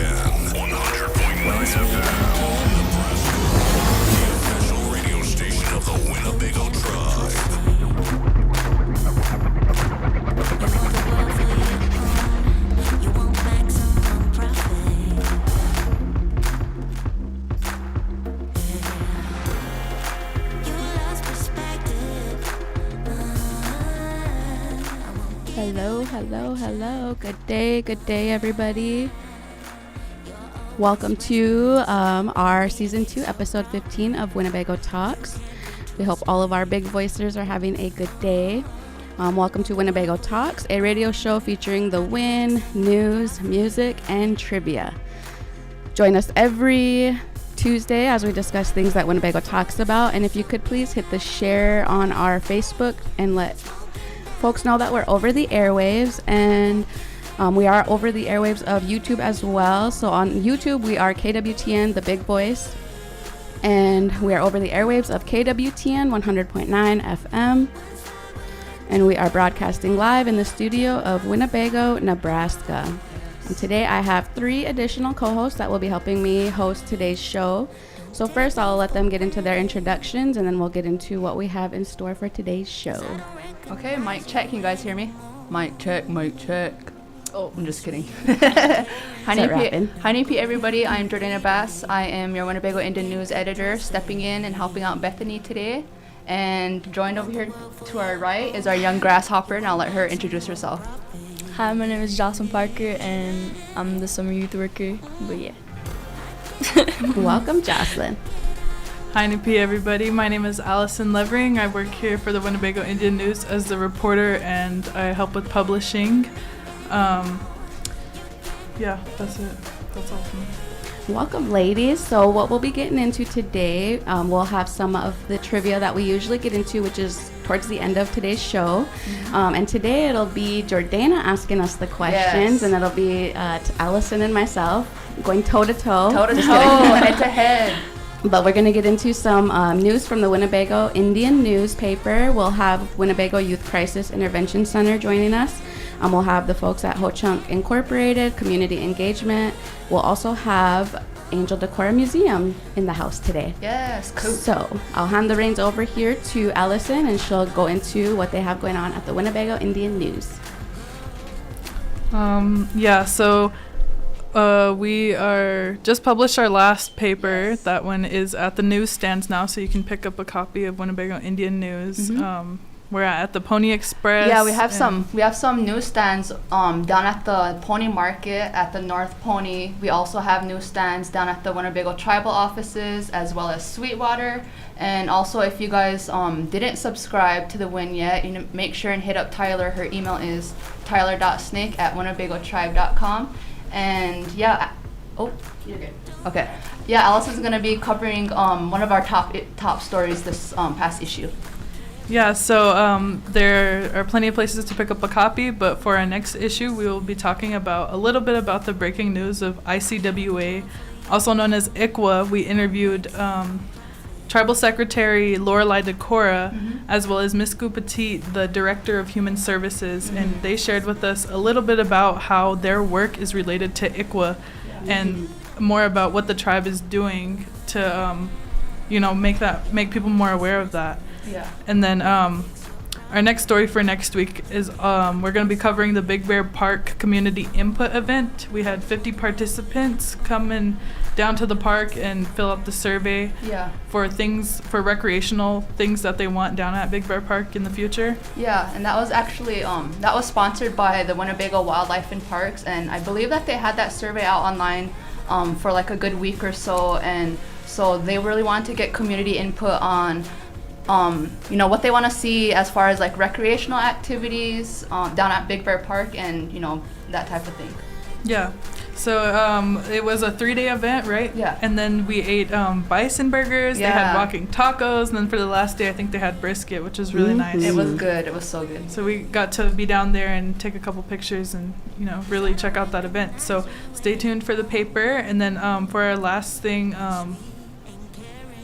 100.9 FM. The official radio station of the Winnebago Tribe. Hello. Good day, everybody. Welcome to our Season 2, Episode 15 of Winnebago Talks. We hope all of our big voicers are having a good day. Welcome to Winnebago Talks, a radio show featuring the win, news, music, and trivia. Join us every Tuesday as we discuss things that Winnebago talks about. And if you could please hit the share on our Facebook and let folks know that we're over the airwaves, and we are over the airwaves of YouTube as well. So on YouTube we are KWTN, the big voice, and we are over the airwaves of KWTN 100.9 FM, and we are broadcasting live in the studio of Winnebago, Nebraska. And today I have 3 additional co-hosts that will be helping me host today's show. So first I'll let them get into their introductions, and then we'll get into what we have in store for today's show. Okay, mic check. Can you guys hear me? Mic check. Oh, I'm just kidding. Hi, Nipi, everybody. I'm Jordana Bass. I am your Winnebago Indian News editor, stepping in and helping out Bethany today. And joined over here to our right is our young grasshopper, and I'll let her introduce herself. Hi, my name is Jocelyn Parker, and I'm the summer youth worker. But yeah. Welcome, Jocelyn. Hi, Nipi, everybody. My name is Allison Levering. I work here for the Winnebago Indian News as the reporter, and I help with publishing. Yeah, that's it. That's all from me. Welcome, ladies. So what we'll be getting into today, we'll have some of the trivia that we usually get into, which is towards the end of today's show. And today it'll be Jordana asking us the questions, and it'll be Allison and myself going toe-to-toe. Head-to-head. But we're going to get into some news from the Winnebago Indian newspaper. We'll have Winnebago Youth Crisis Intervention Center joining us. We'll have the folks at Ho-Chunk Incorporated, Community Engagement. We'll also have Angel Decor Museum in the house today. Yes, cool. So I'll hand the reins over here to Allison, and she'll go into what they have going on at the Winnebago Indian News. We are just published our last paper. Yes. That one is at the newsstands now, so you can pick up a copy of Winnebago Indian News. Mm-hmm. We're at the Pony Express. Yeah, we have some newsstands down at the Pony Market at the North Pony. We also have newsstands down at the Winnebago Tribal offices, as well as Sweetwater. And also, if you guys didn't subscribe to the Win yet, you know, make sure and hit up Tyler. Her email is tyler.snake@winnebagotribe.com. And yeah, you're good. Okay. Yeah, Allison's gonna be covering one of our top stories this past issue. Yeah, so there are plenty of places to pick up a copy, but for our next issue, we will be talking about a little bit about the breaking news of ICWA, also known as ICWA. We interviewed Tribal Secretary Lorelei Decora, as well as Ms. Petit, the Director of Human Services, and they shared with us a little bit about how their work is related to ICWA, and more about what the tribe is doing to, make people more aware of that. Yeah. And then our next story for next week is we're going to be covering the Big Bear Park Community Input Event. We had 50 participants come down to the park and fill out the survey for recreational things that they want down at Big Bear Park in the future. Yeah, and that was actually that was sponsored by the Winnebago Wildlife and Parks, and I believe that they had that survey out online for like a good week or so, and so they really wanted to get community input on what they want to see as far as like recreational activities down at Big Bear Park, and that type of thing. Yeah. So it was a 3-day event, right? Yeah. And then we ate bison burgers. Yeah. They had walking tacos, and then for the last day, I think they had brisket, which was really nice. It was good. It was so good. So we got to be down there and take a couple pictures and really check out that event. So stay tuned for the paper, and then for our last thing.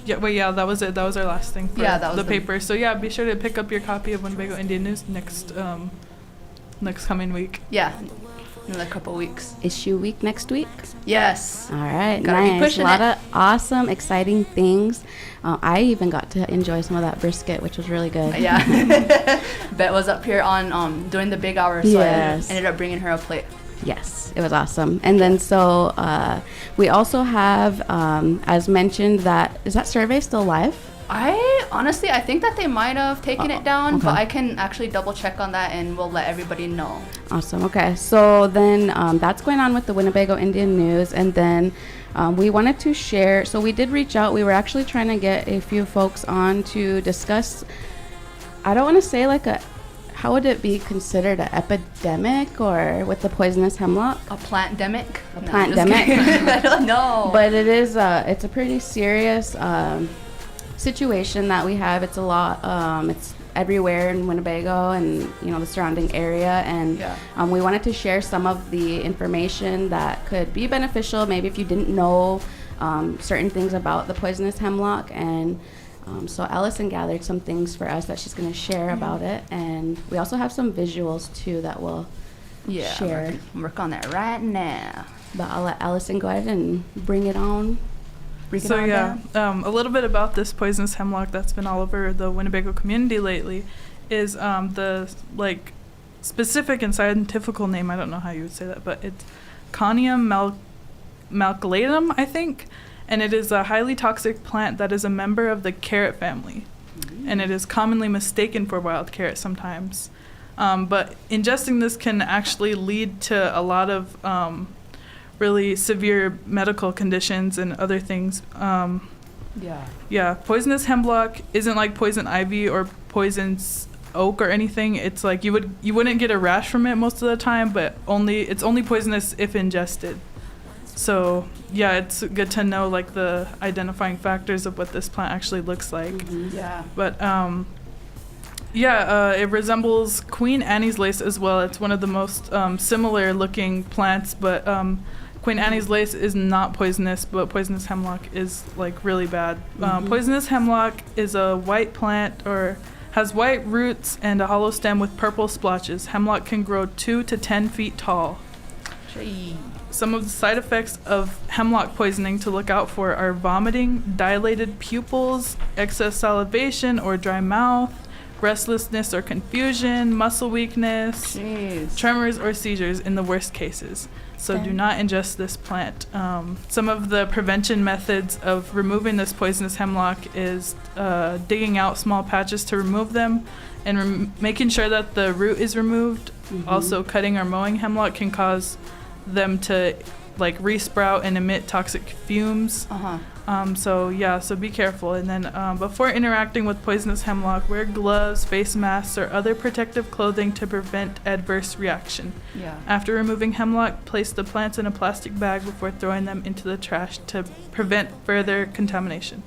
That was it. That was our last thing for the paper. So be sure to pick up your copy of Winnebago Indian News next next coming week. Yeah, in a couple weeks. Issue week next week. Yes. All right, Gotta be nice. pushing A lot it. of awesome, exciting things. I even got to enjoy some of that brisket, which was really good. Yeah. Bet was up here on doing the big hours, so Yes. I ended up bringing her a plate. Yes, it was awesome. And then so we also have, as mentioned, is that survey still live? I think that they might have taken it down, but okay. I can actually double check on that and we'll let everybody know. Awesome. Okay. So then that's going on with the Winnebago Indian News. And then we wanted to share. So we did reach out. We were actually trying to get a few folks on to discuss. I don't want to say how would it be considered an epidemic or with the poisonous hemlock? A plant-demic? A plant-demic. I don't know. But it is, it's a pretty serious situation that we have. It's a lot, it's everywhere in Winnebago and, the surrounding area. And Yeah. we wanted to share some of the information that could be beneficial, maybe if you didn't know certain things about the poisonous hemlock. And so Allison gathered some things for us that she's going to share about it. And we also have some visuals, too, that we'll share. Work on that right now. But I'll let Allison go ahead and bring it on. So a little bit about this poisonous hemlock that's been all over the Winnebago community lately is the specific and scientific name. I don't know how you would say that, but it's Conium malculatum, I think, and it is a highly toxic plant that is a member of the carrot family, and it is commonly mistaken for wild carrot sometimes. But ingesting this can actually lead to a lot of really severe medical conditions and other things. Yeah, poisonous hemlock isn't like poison ivy or poison oak or anything. It's like you wouldn't get a rash from it most of the time, but it's only poisonous if ingested. So yeah, it's good to know the identifying factors of what this plant actually looks like. Yeah. But it resembles Queen Anne's lace as well. It's one of the most similar looking plants, but Queen Anne's lace is not poisonous, but poisonous hemlock is really bad. Poisonous hemlock is a white plant or has white roots and a hollow stem with purple splotches. Hemlock can grow 2 to 10 feet tall. Some of the side effects of hemlock poisoning to look out for are vomiting, dilated pupils, excess salivation or dry mouth, restlessness or confusion, muscle weakness, tremors or seizures in the worst cases. So do not ingest this plant. Some of the prevention methods of removing this poisonous hemlock is digging out small patches to remove them and making sure that the root is removed. Also, cutting or mowing hemlock can cause them to re-sprout and emit toxic fumes. So be careful. And then before interacting with poisonous hemlock, wear gloves, face masks, or other protective clothing to prevent adverse reaction. After removing hemlock, place the plants in a plastic bag before throwing them into the trash to prevent further contamination.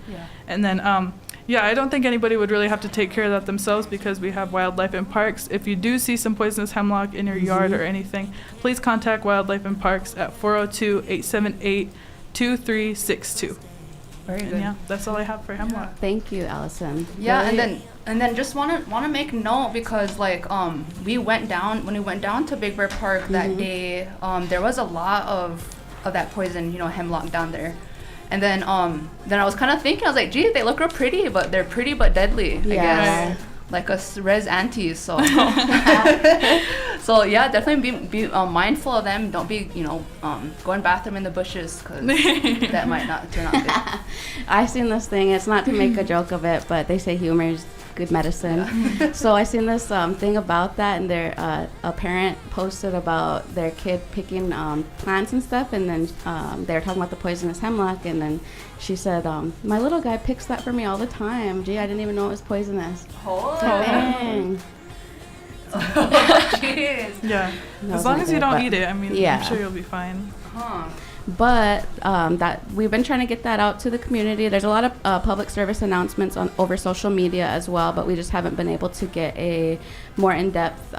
And then I don't think anybody would really have to take care of that themselves because we have wildlife and parks. If you do see some poisonous hemlock in your yard or anything, please contact Wildlife and Parks at 402-878-2362. Very good. And yeah, that's all I have for hemlock. Thank you, Allison. Yeah, Really- and then just wanna make note because when we went down to Big Bear Park that day, there was a lot of that poison, hemlock down there. And then I was kind of thinking, I was like, gee, they look real pretty, but they're pretty but deadly, I guess. Like us res antis, so. So yeah, definitely be mindful of them. Don't be, going bathroom in the bushes because that might not turn out good. I seen this thing. It's not to make a joke of it, but they say humor is good medicine. So I seen this thing about that, and a parent posted about their kid picking plants and stuff, and then they were talking about the poisonous hemlock, and then she said, my little guy picks that for me all the time. Gee, I didn't even know it was poisonous. Oh, Dang. jeez. Yeah, That as long wasn't as you good, don't but- eat it, I mean, Yeah. I'm sure you'll be fine. Huh. But that we've been trying to get that out to the community. There's a lot of public service announcements over social media as well, but we just haven't been able to get a more in-depth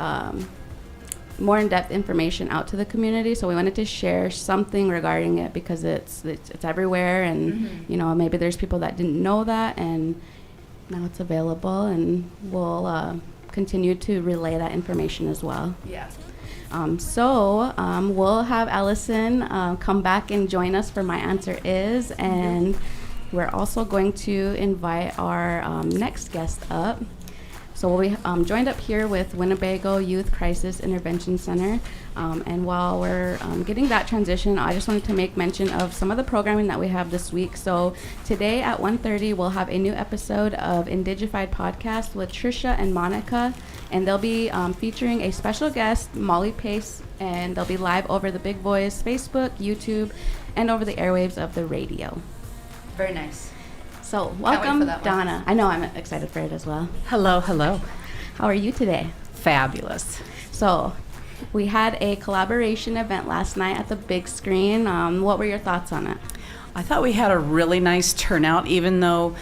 information out to the community. So we wanted to share something regarding it because it's everywhere, and maybe there's people that didn't know that, and now it's available, and we'll continue to relay that information as well. Yeah. We'll have Allison come back and join us for My Answer Is, and we're also going to invite our next guest up. So we'll be joined up here with Winnebago Youth Crisis Intervention Center. And while we're getting that transition, I just wanted to make mention of some of the programming that we have this week. So today at 1:30, we'll have a new episode of Indigified Podcast with Trisha and Monica. And they'll be featuring a special guest, Molly Pace, and they'll be live over the Big Boys Facebook, YouTube, and over the airwaves of the radio. Very nice. So wait welcome, for that one. Donna. I know I'm excited for it as well. Hello, hello. How are you today? Fabulous. So we had a collaboration event last night at the big screen. What were your thoughts on it? I thought we had a really nice turnout, even though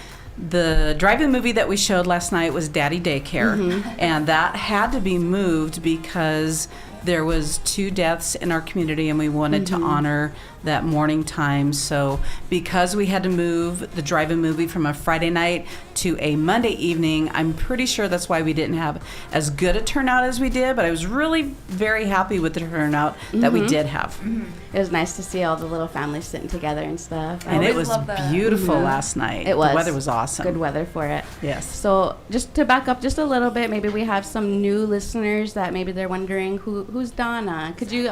the drive-in movie that we showed last night was Daddy Daycare, and that had to be moved because there was 2 deaths in our community, and we wanted to honor that morning time. So because we had to move the drive-in movie from a Friday night to a Monday evening, I'm pretty sure that's why we didn't have as good a turnout as we did, but I was really very happy with the turnout that we did have. It was nice to see all the little families sitting together and stuff. And it always was love that. beautiful last night. It was. The weather was awesome. Good weather for it. Yes. So just to back up just a little bit, maybe we have some new listeners that maybe they're wondering who's Donna. Could you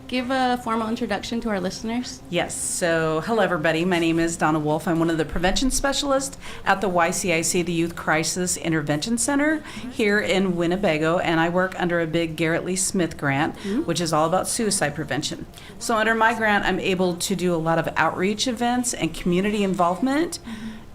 give a formal introduction to our listeners? Yes. So, hello, everybody. My name is Donna Wolf. I'm one of the prevention specialists at the YCIC, the Youth Crisis Intervention Center here in Winnebago, and I work under a big Garrett Lee Smith grant, which is all about suicide prevention. So, under my grant, I'm able to do a lot of outreach events and community involvement.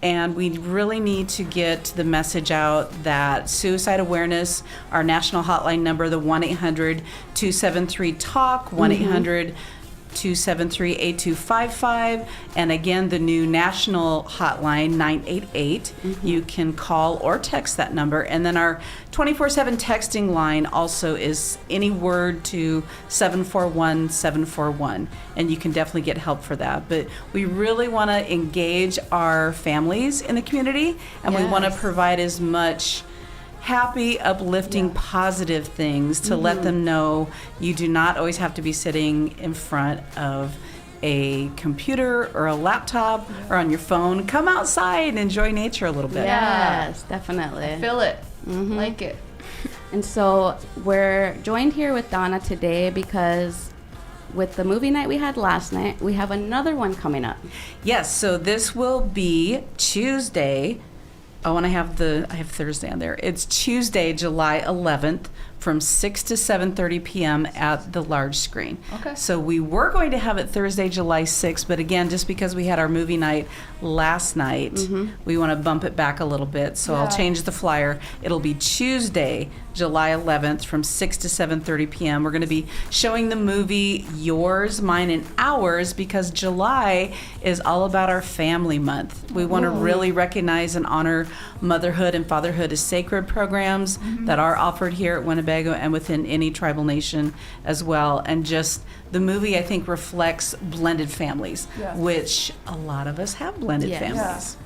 And we really need to get the message out that suicide awareness, our national hotline number, the 1-800-273-TALK, 1-800-273-8255, and again, the new national hotline, 988. You can call or text that number. And then our 24/7 texting line also is any word to 741-741. And you can definitely get help for that. But we really want to engage our families in the community, and we want to provide as much happy, uplifting, positive things to let them know you do not always have to be sitting in front of a computer or a laptop or on your phone. Come outside and enjoy nature a little bit. Yes, definitely. Feel it. Like it. And so we're joined here with Donna today because with the movie night we had last night, we have another one coming up. Yes, so this will be Tuesday. Oh, and I have Thursday on there. It's Tuesday, July 11th from 6 to 7:30 p.m. at the large screen. Okay. So we were going to have it Thursday, July 6th, but again, just because we had our movie night last night, we want to bump it back a little bit. So I'll change the flyer. It'll be Tuesday, July 11th from 6 to 7:30 p.m. We're going to be showing the movie Yours, Mine, and Ours because July is all about our family month. We want to really recognize and honor motherhood and fatherhood as sacred programs that are offered here at Winnebago and within any tribal nation as well. And just the movie, I think, reflects blended families, which a lot of us have blended families.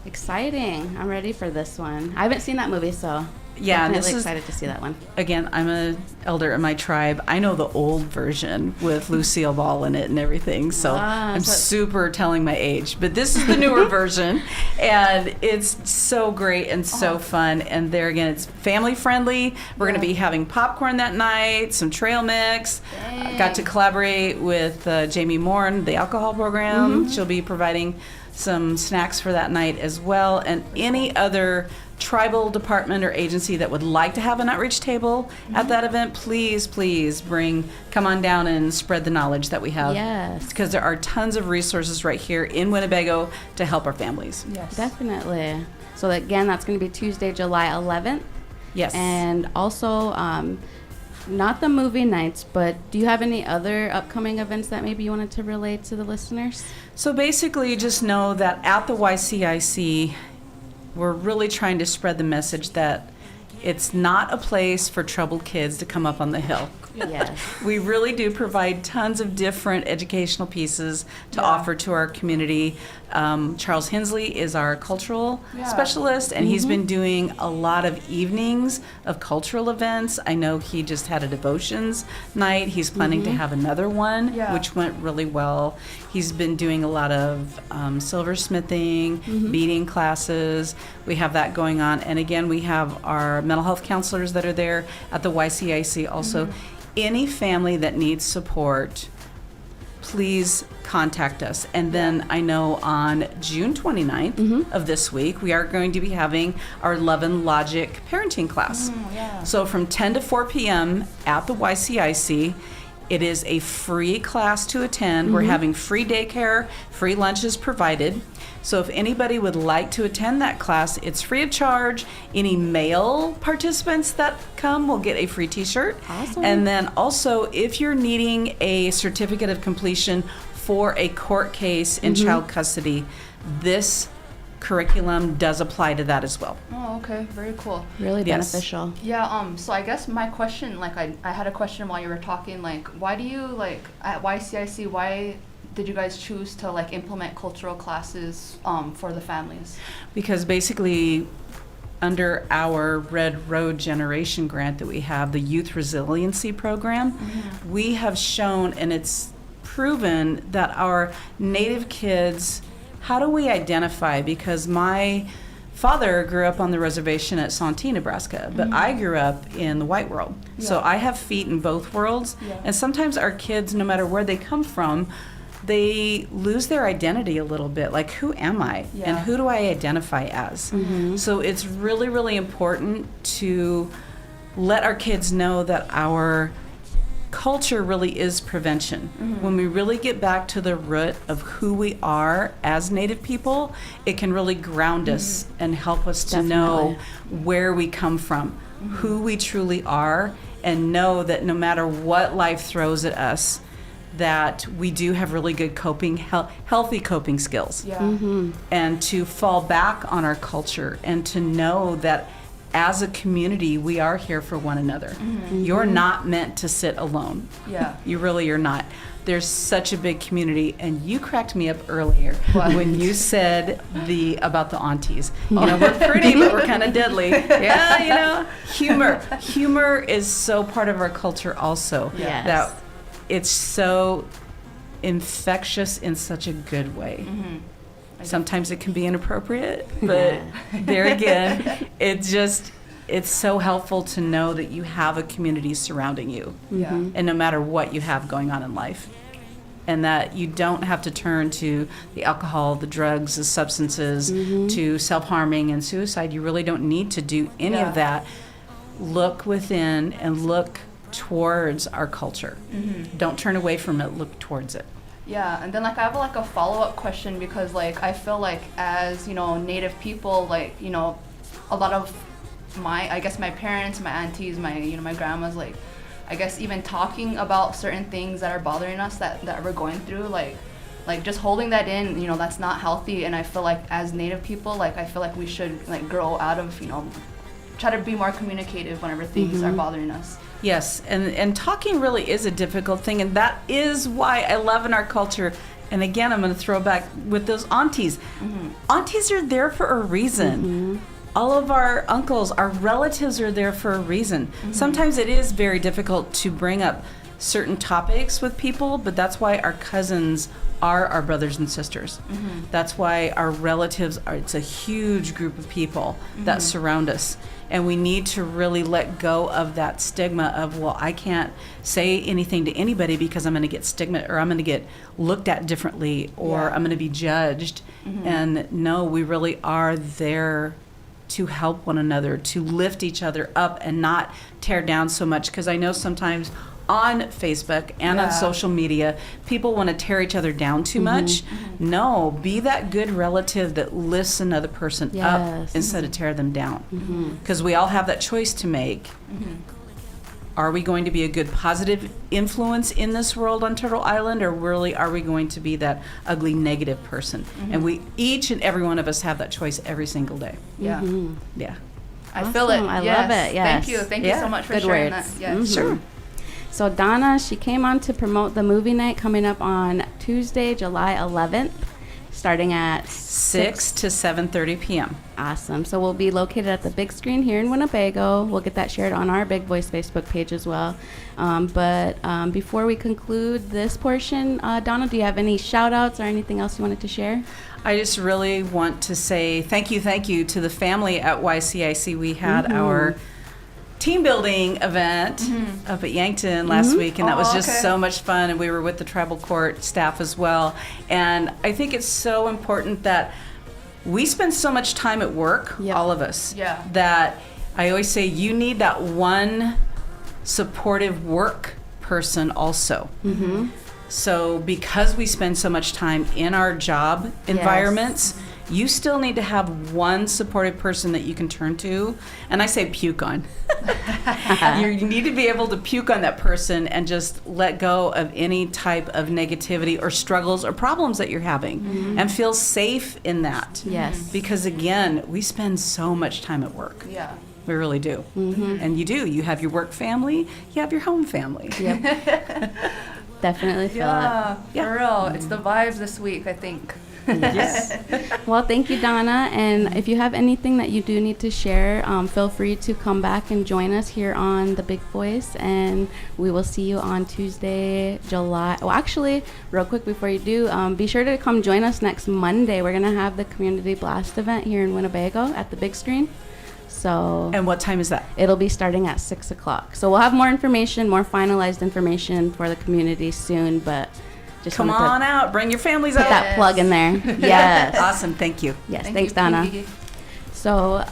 Exciting. I'm ready for this one. I haven't seen that movie, so Yeah, and definitely this is, excited to see that one. again, I'm an elder in my tribe. I know the old version with Lucille Ball in it and everything, so I'm super telling my age. But this is the newer version, and it's so great and so fun. And there again, it's family friendly. We're going to be having popcorn that night, some trail mix. I got to collaborate with Jamie Moore, the alcohol program. She'll be providing some snacks for that night as well, and any other tribal department or agency that would like to have an outreach table at that event, please come on down and spread the knowledge that we have. Yes. Because there are tons of resources right here in Winnebago to help our families. Yes. Definitely. So again, that's going to be Tuesday, July 11th. Yes. And also, not the movie nights, but do you have any other upcoming events that maybe you wanted to relate to the listeners? So basically, just know that at the YCIC, we're really trying to spread the message that it's not a place for troubled kids to come up on the hill. Yes. We really do provide tons of different educational pieces to offer to our community. Charles Hensley is our cultural specialist, and he's been doing a lot of evenings of cultural events. I know he just had a devotions night. He's planning to have another one, which went really well. He's been doing a lot of silversmithing, beading classes. We have that going on. And again, we have our mental health counselors that are there at the YCIC also. Any family that needs support, please contact us. And then I know on June 29th of this week, we are going to be having our Love and Logic parenting class. So from 10 to 4 p.m. at the YCIC, it is a free class to attend. We're having free daycare, free lunches provided. So if anybody would like to attend that class, it's free of charge. Any male participants that come will get a free t-shirt. Awesome. And then also, if you're needing a certificate of completion for a court case in child custody, this curriculum does apply to that as well. Oh, okay. Very cool. Really Yes. beneficial. Yeah, so I guess my question, like I had a question while you were talking, like why do you, like at YCIC, why did you guys choose to like implement cultural classes for the families? Because basically, under our Red Road Generation grant that we have, the Youth Resiliency Program, we have shown, and it's proven, that our Native kids, how do we identify? Because my father grew up on the reservation at Santee, Nebraska, but I grew up in the white world. So I have feet in both worlds. And sometimes our kids, no matter where they come from, they lose their identity a little bit. Like, who am I? And who do I identify as? So it's really, really important to let our kids know that our culture really is prevention. When we really get back to the root of who we are as Native people, it can really ground us and help us to know where we come from, who we truly are, and know that no matter what life throws at us, that we do have really good coping, healthy coping skills. And to fall back on our culture and to know that as a community, we are here for one another. You're not meant to sit alone. You really are not. There's such a big community, and you cracked me up earlier when you said about the aunties. You know, we're pretty, but we're kind of deadly. Yeah, you know, humor is so part of our culture also. Yes. That it's so infectious in such a good way. Sometimes it can be inappropriate, but there again, it's so helpful to know that you have a community surrounding you. And no matter what you have going on in life. And that you don't have to turn to the alcohol, the drugs, the substances, to self-harming and suicide. You really don't need to do any of that. Look within and look towards our culture. Don't turn away from it, look towards it. Yeah, and then like I have like a follow-up question, because like I feel like as, you know, Native people, like, you know, a lot of I guess my parents, my aunties, my grandmas, like I guess even talking about certain things that are bothering us that we're going through, like just holding that in, you know, that's not healthy. And I feel like as Native people, like I feel like we should like grow out of, you know, try to be more communicative whenever things are bothering us. Yes, and talking really is a difficult thing, and that is why I love in our culture. And again, I'm going to throw back with those aunties. Aunties are there for a reason. All of our uncles, our relatives are there for a reason. Sometimes it is very difficult to bring up certain topics with people, but that's why our cousins are our brothers and sisters. That's why our relatives it's a huge group of people that surround us. And we need to really let go of that stigma of, well, I can't say anything to anybody because I'm going to get stigma, or I'm going to get looked at differently, or I'm going to be judged. And no, we really are there to help one another, to lift each other up and not tear down so much. Because I know sometimes on Facebook and on social media, people want to tear each other down too much. No, be that good relative that lifts another person up instead of tear them down. Because we all have that choice to make. Are we going to be a good positive influence in this world on Turtle Island, or really are we going to be that ugly negative person? And we, each and every one of us, have that choice every single day. Yeah. Yeah. I feel it. I love it. Yes. Thank you so much for Good sharing words. that. Yeah. Sure. So Donna, she came on to promote the movie night coming up on Tuesday, July 11th, starting at 6 to 7:30 p.m. Awesome. So we'll be located at the big screen here in Winnebago. We'll get that shared on our Big Voice Facebook page as well. But before we conclude this portion, Donna, do you have any shout outs or anything else you wanted to share? I just really want to say thank you to the family at YCIC. We had our team building event up at Yankton last week, and that was just so much fun, and we were with the tribal court staff as well. And I think it's so important that we spend so much time at work, all of us, that I always say you need that one supportive work person also. So because we spend so much time in our job environments, you still need to have one supportive person that you can turn to. And I say puke on. You need to be able to puke on that person and just let go of any type of negativity or struggles or problems that you're having and feel safe in that. Yes. Because again, we spend so much time at work. Yeah. We really do. And you do. You have your work family, you have your home family. Yep. Definitely feel it. For real. It's the vibes this week, I think. Yes. Well, thank you, Donna. And if you have anything that you do need to share, feel free to come back and join us here on The Big Voice. And we will see you on Tuesday, July. Well, actually, real quick before you do, be sure to come join us next Monday. We're going to have the Community Blast event here in Winnebago at the big screen. So, And what time is that? it'll be starting at 6 o'clock. So we'll have more information, more finalized information for the community soon, but just Come wanted to on out. Bring your families put out. that plug in there. Yes. Awesome. Thank you. Yes, Thank thanks, you, Donna. Kiki. So,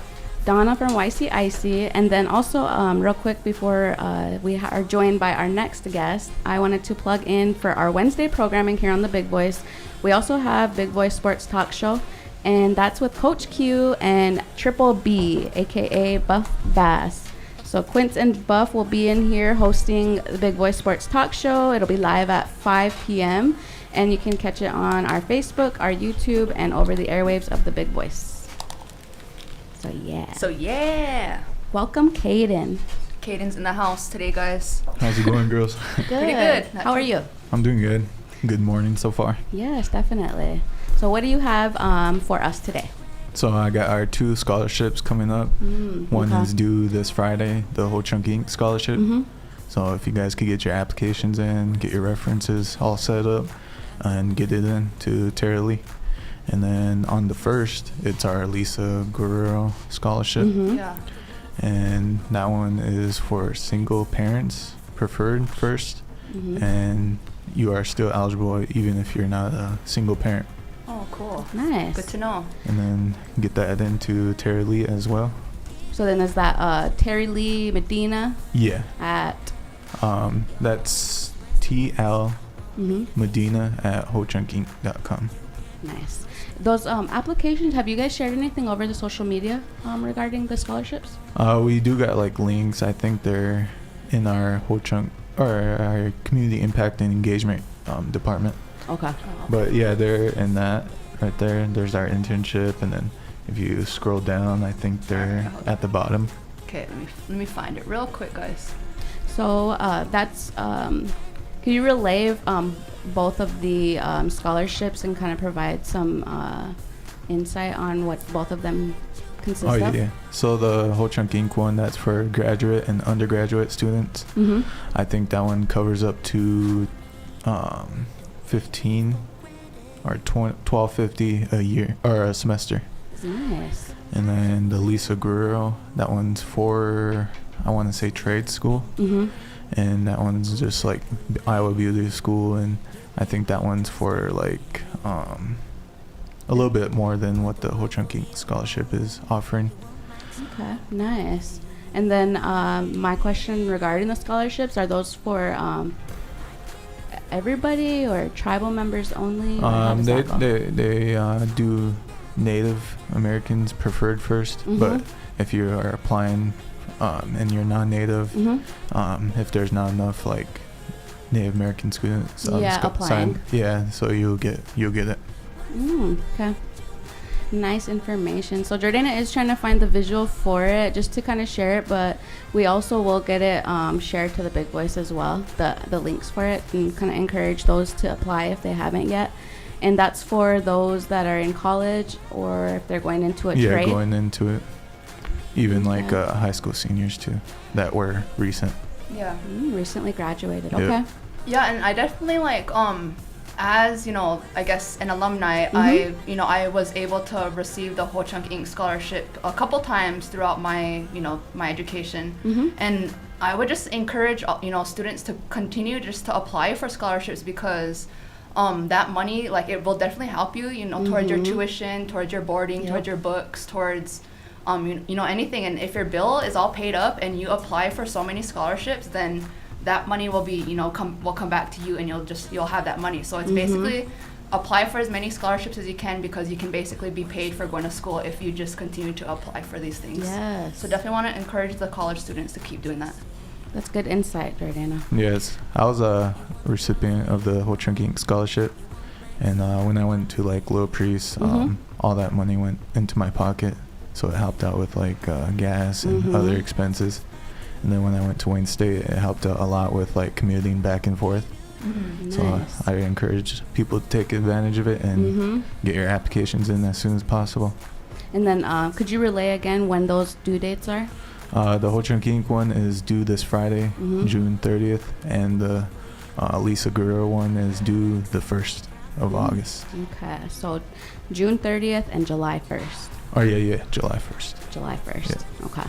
Donna from YCIC, and then also, real quick before we are joined by our next guest, I wanted to plug in for our Wednesday programming here on the Big Voice. We also have Big Voice Sports Talk Show, and that's with Coach Q and Triple B, aka Buff Bass. So Quince and Buff will be in here hosting the Big Voice Sports Talk Show. It'll be live at 5 p.m. and you can catch it on our Facebook, our YouTube, and over the airwaves of the Big Voice. So yeah. Welcome, Caden. Caden's in the house today, guys. How's it going, girls? Good. Pretty good. How are you? I'm doing good. Good morning so far. Yes, definitely. So what do you have for us today? So I got our 2 scholarships coming up. One okay. is due this Friday, the Ho Chunk Inc. scholarship. So if you guys could get your applications in, get your references all set up, and get it in to Tara Lee. And then on the 1st, it's our Lisa Guerrero scholarship. Yeah. And that one is for single parents, preferred first. And you are still eligible even if you're not a single parent. Oh, cool. Nice. Good to know. And then get that into Tara Lee as well. So then is that Terry Lee Medina Yeah. at That's TL Medina at hochunkinc.com. Nice. Those applications, have you guys shared anything over the social media regarding the scholarships? We do got like links. I think they're in our Ho Chunk or our community impact and engagement department. Okay. But yeah, they're in that right there. There's our internship, and then if you scroll down, I think they're at the bottom. Okay, let me find it real quick, guys. So that's can you relay both of the scholarships and kind of provide some insight on what both of them consist Oh of? yeah. So the Ho Chunk Inc. one, that's for graduate and undergraduate students. I think that one covers up to 15 or $12.50 a year or a semester. Nice. And then the Lisa Guerrero, that one's for, I want to say, trade school. And that one's just like Iowa Beauty School, and I think that one's for like a little bit more than what the Ho Chunk Inc. scholarship is offering. Okay, nice. And then my question regarding the scholarships, are those for everybody or tribal members only? Or how does that go? They do Native Americans preferred first, but if you are applying and you're non-Native, if there's not enough like Native American students applying. so you'll get it. Okay. Nice information. So Jordana is trying to find the visual for it just to kind of share it, but we also will get it shared to the Big Voice as well, the links for it, and kind of encourage those to apply if they haven't yet. And that's for those that are in college or if they're going into a trade. Yeah, going into it. Even like Okay. high school seniors too, that were recent. Yeah. Recently graduated. Yep. Okay. Yeah, and I definitely like as you know, I guess an alumni, Mm-hmm. I was able to receive the Ho Chunk Inc. scholarship a couple times throughout my my education, Mm-hmm. and I would just encourage students to continue just to apply for scholarships because that money, like, it will definitely help you towards your tuition, towards your boarding, Yep. towards your books, towards anything. And if your bill is all paid up and you apply for so many scholarships, then that money will be will come back to you, and you'll have that money. So it's basically apply for as many scholarships as you can, because you can basically be paid for going to school if you just continue to apply for these things. Yes. So definitely want to encourage the college students to keep doing that. That's good insight, Jordana. Yes, I was a recipient of the Ho Chunk Inc. scholarship, and when I went to like Little Priest, all that money went into my pocket, so it helped out with like gas and other expenses. And then when I went to Wayne State, it helped out a lot with like commuting back and forth. So Nice. I encourage people to take advantage of it and get your applications in as soon as possible. And then could you relay again when those due dates are? The Ho Chunk Inc. one is due this Friday, June 30th, and the Lisa Guerrero one is due the 1st of August. Okay, so June 30th and July 1st. Oh, yeah, July 1st. July 1st. Okay.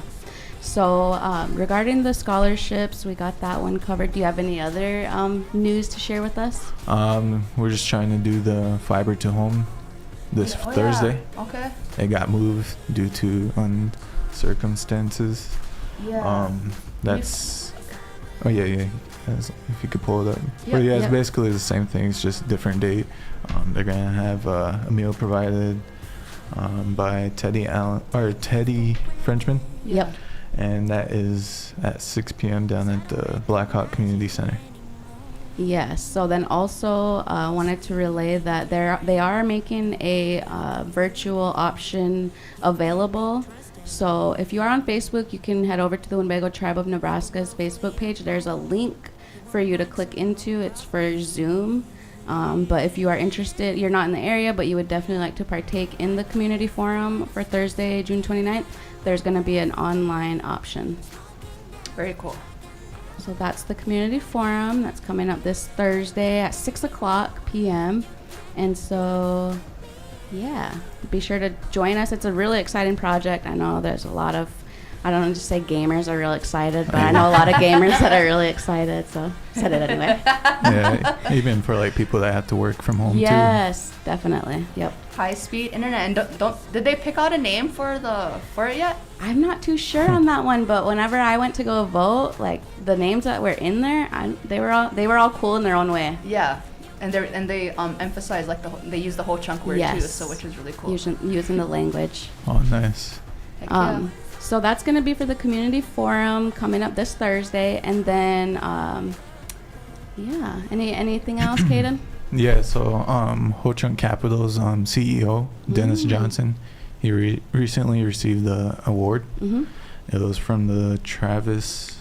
So regarding the scholarships, we got that one covered. Do you have any other news to share with us? We're just trying to do the fiber to home this Thursday. Yeah. Okay. It got moved due to circumstances. Yeah. That's if you could pull it up. Yep, But yeah, it's yep. basically the same thing. It's just different date. They're gonna have a meal provided by Teddy Frenchman, Yep. and that is at 6 p.m. down at the Black Hawk Community Center. Yes. So then also wanted to relay that they are making a virtual option available. So if you are on Facebook, you can head over to the Winnebago Tribe of Nebraska's Facebook page. There's a link for you to click into. It's for Zoom. But if you are interested, you're not in the area, but you would definitely like to partake in the community forum for Thursday, June 29th, there's going to be an online option. Very cool. So that's the community forum that's coming up this Thursday at 6:00 p.m. And so, yeah, be sure to join us. It's a really exciting project. I know there's a lot of, I don't know, just say gamers are real excited, but I know a lot of gamers that are really excited. So said it anyway. Yeah, even for like people that have to work from home too. Yes, definitely. Yep. High speed internet. And don't did they pick out a name for it yet? I'm not too sure on that one, but whenever I went to go vote, like the names that were in there, they were all cool in their own way. Yeah. And they emphasize like they use the whole chunk word too, Yes. so which is really cool. Using the language. Oh, nice. Heck yeah. So that's going to be for the community forum coming up this Thursday, and then anything else, Kaden? Yeah, so Ho Chunk Capital's CEO, Dennis Johnson, he recently received the award. Mm-hmm. It was from the Travis,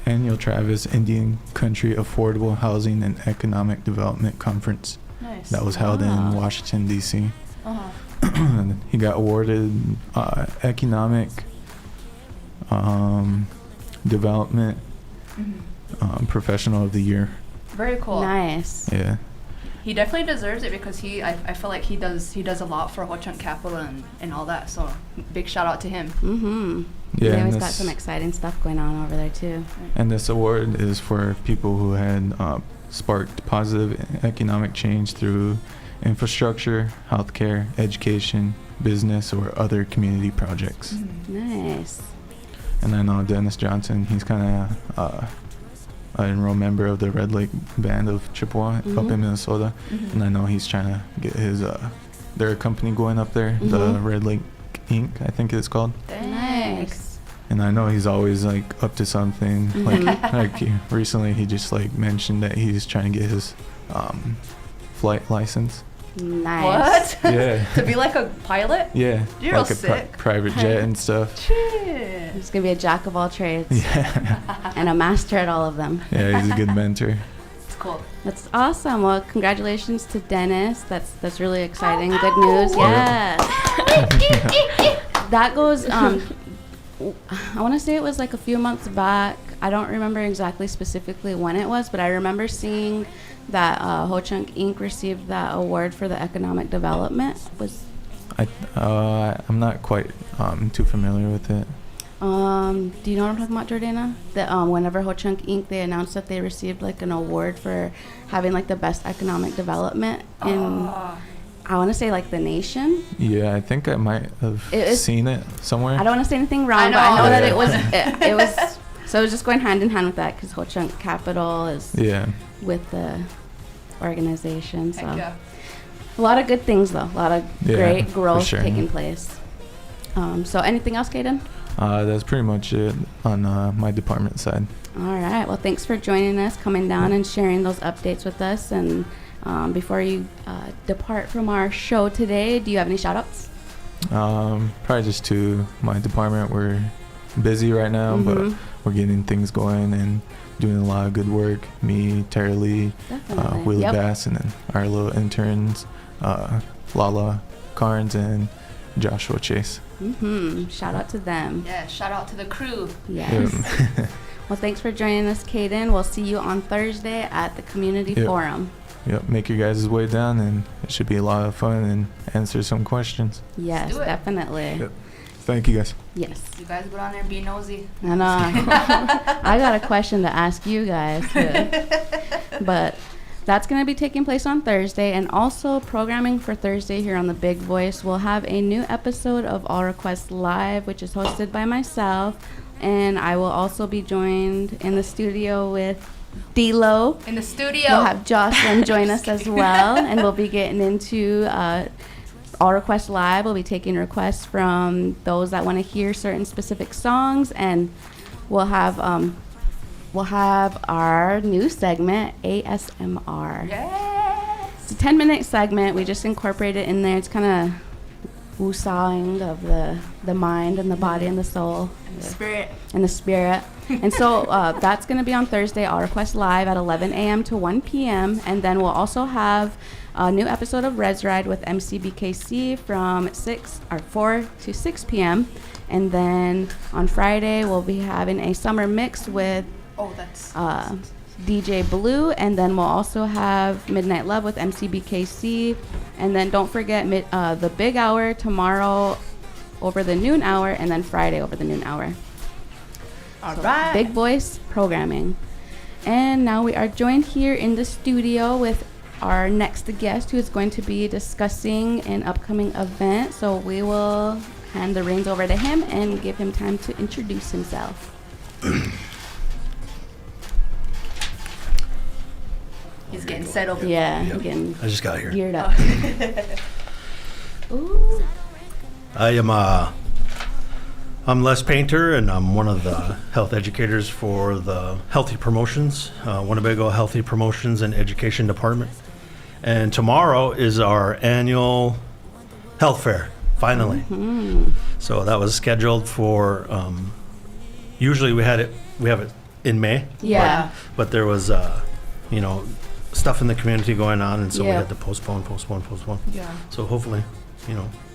Annual Travis Indian Country Affordable Housing and Economic Development Conference Nice. that was held in Washington, D.C. Uh-huh. He got awarded Economic Development Professional of the Year. Very cool. Nice. Yeah. He definitely deserves it because I feel like he does a lot for Ho Chunk Capital and all that. So big shout out to him. Mm-hmm. Yeah, They and always got this- some exciting stuff going on over there too. And this award is for people who had sparked positive economic change through infrastructure, healthcare, education, business, or other community projects. Nice. And I know Dennis Johnson, he's kind of an enrolled member of the Red Lake Band of Chippewa up in Minnesota. And I know he's trying to get his, their company going up there, the Red Lake Inc., I think it's called. Nice. And I know he's always like up to something. Like recently he just like mentioned that he's trying to get his flight license. Nice. What? Yeah. To be like a pilot? Yeah. You're like a sick. private jet and stuff. Shit. He's gonna be a jack of all trades Yeah. and a master at all of them. Yeah, he's a good mentor. It's cool. That's awesome. Well, congratulations to Dennis. That's really exciting. Good news. Yes. That goes. I want to say it was like a few months back. I don't remember exactly specifically when it was, but I remember seeing that Ho Chunk Inc. received that award for the economic development. I'm not quite too familiar with it. Do you know what I'm talking about, Jordana? That whenever Ho Chunk Inc. they announced that they received like an award for having like the best economic development in, I want to say like the nation. Yeah, I think I might have seen it somewhere. I don't want to say anything wrong, but I know that it was it was. So it was just going hand in hand with that because Ho Chunk Capital is with the organization. So Yeah. a lot of good things though, a lot of great growth sure. taking place. So anything else, Kaden? That's pretty much it on my department side. All right. Well, thanks for joining us, coming down and sharing those updates with us. And before you depart from our show today, do you have any shout-outs? Probably just to my department. We're busy right now, but we're getting things going and doing a lot of good work. Me, Tara Lee, Willie Bass, and then our little interns, Lala Carnes and Joshua Chase. Shout out to them. Yeah, shout out to the crew. Yes. Well, thanks for joining us, Kaden. We'll see you on Thursday at the Community Forum. Yep, make your guys' way down, and it should be a lot of fun and answer some questions. Yes, definitely. Yep. Thank you, guys. Yes. You guys go down there and be nosy. I know. I got a question to ask you guys, but that's going to be taking place on Thursday, and also programming for Thursday here on The Big Voice. We'll have a new episode of All Requests Live, which is hosted by myself, and I will also be joined in the studio with D-Lo. In the studio. We'll have Jocelyn join us as well, and we'll be getting into All Requests Live. We'll be taking requests from those that want to hear certain specific songs, and we'll have our new segment, ASMR. Yes. It's a 10-minute segment. We just incorporate it in there. It's kind of woosawing of the mind and the body and the soul. And the spirit. And so that's going to be on Thursday, All Request Live at 11 a.m. to 1 p.m. And then we'll also have a new episode of Res Ride with MCBKC from 4 to 6 p.m. And then on Friday, we'll be having a summer mix with DJ Blue, and then we'll also have Midnight Love with MCBKC, and then don't forget the big hour tomorrow over the noon hour, and then Friday over the noon hour. All right. Big Voice programming. And now we are joined here in the studio with our next guest, who is going to be discussing an upcoming event. So we will hand the reins over to him and give him time to introduce himself. He's getting set over. Yeah, getting I just got here. geared up. Ooh. I'm Les Painter, and I'm one of the health educators for the Healthy Promotions, Winnebago Healthy Promotions and Education Department. And tomorrow is our annual health fair, finally. Mm-hmm. So that was scheduled for, usually we have it in May. Yeah. But there was, stuff in the community going on, and so we had to postpone. Yeah. So hopefully,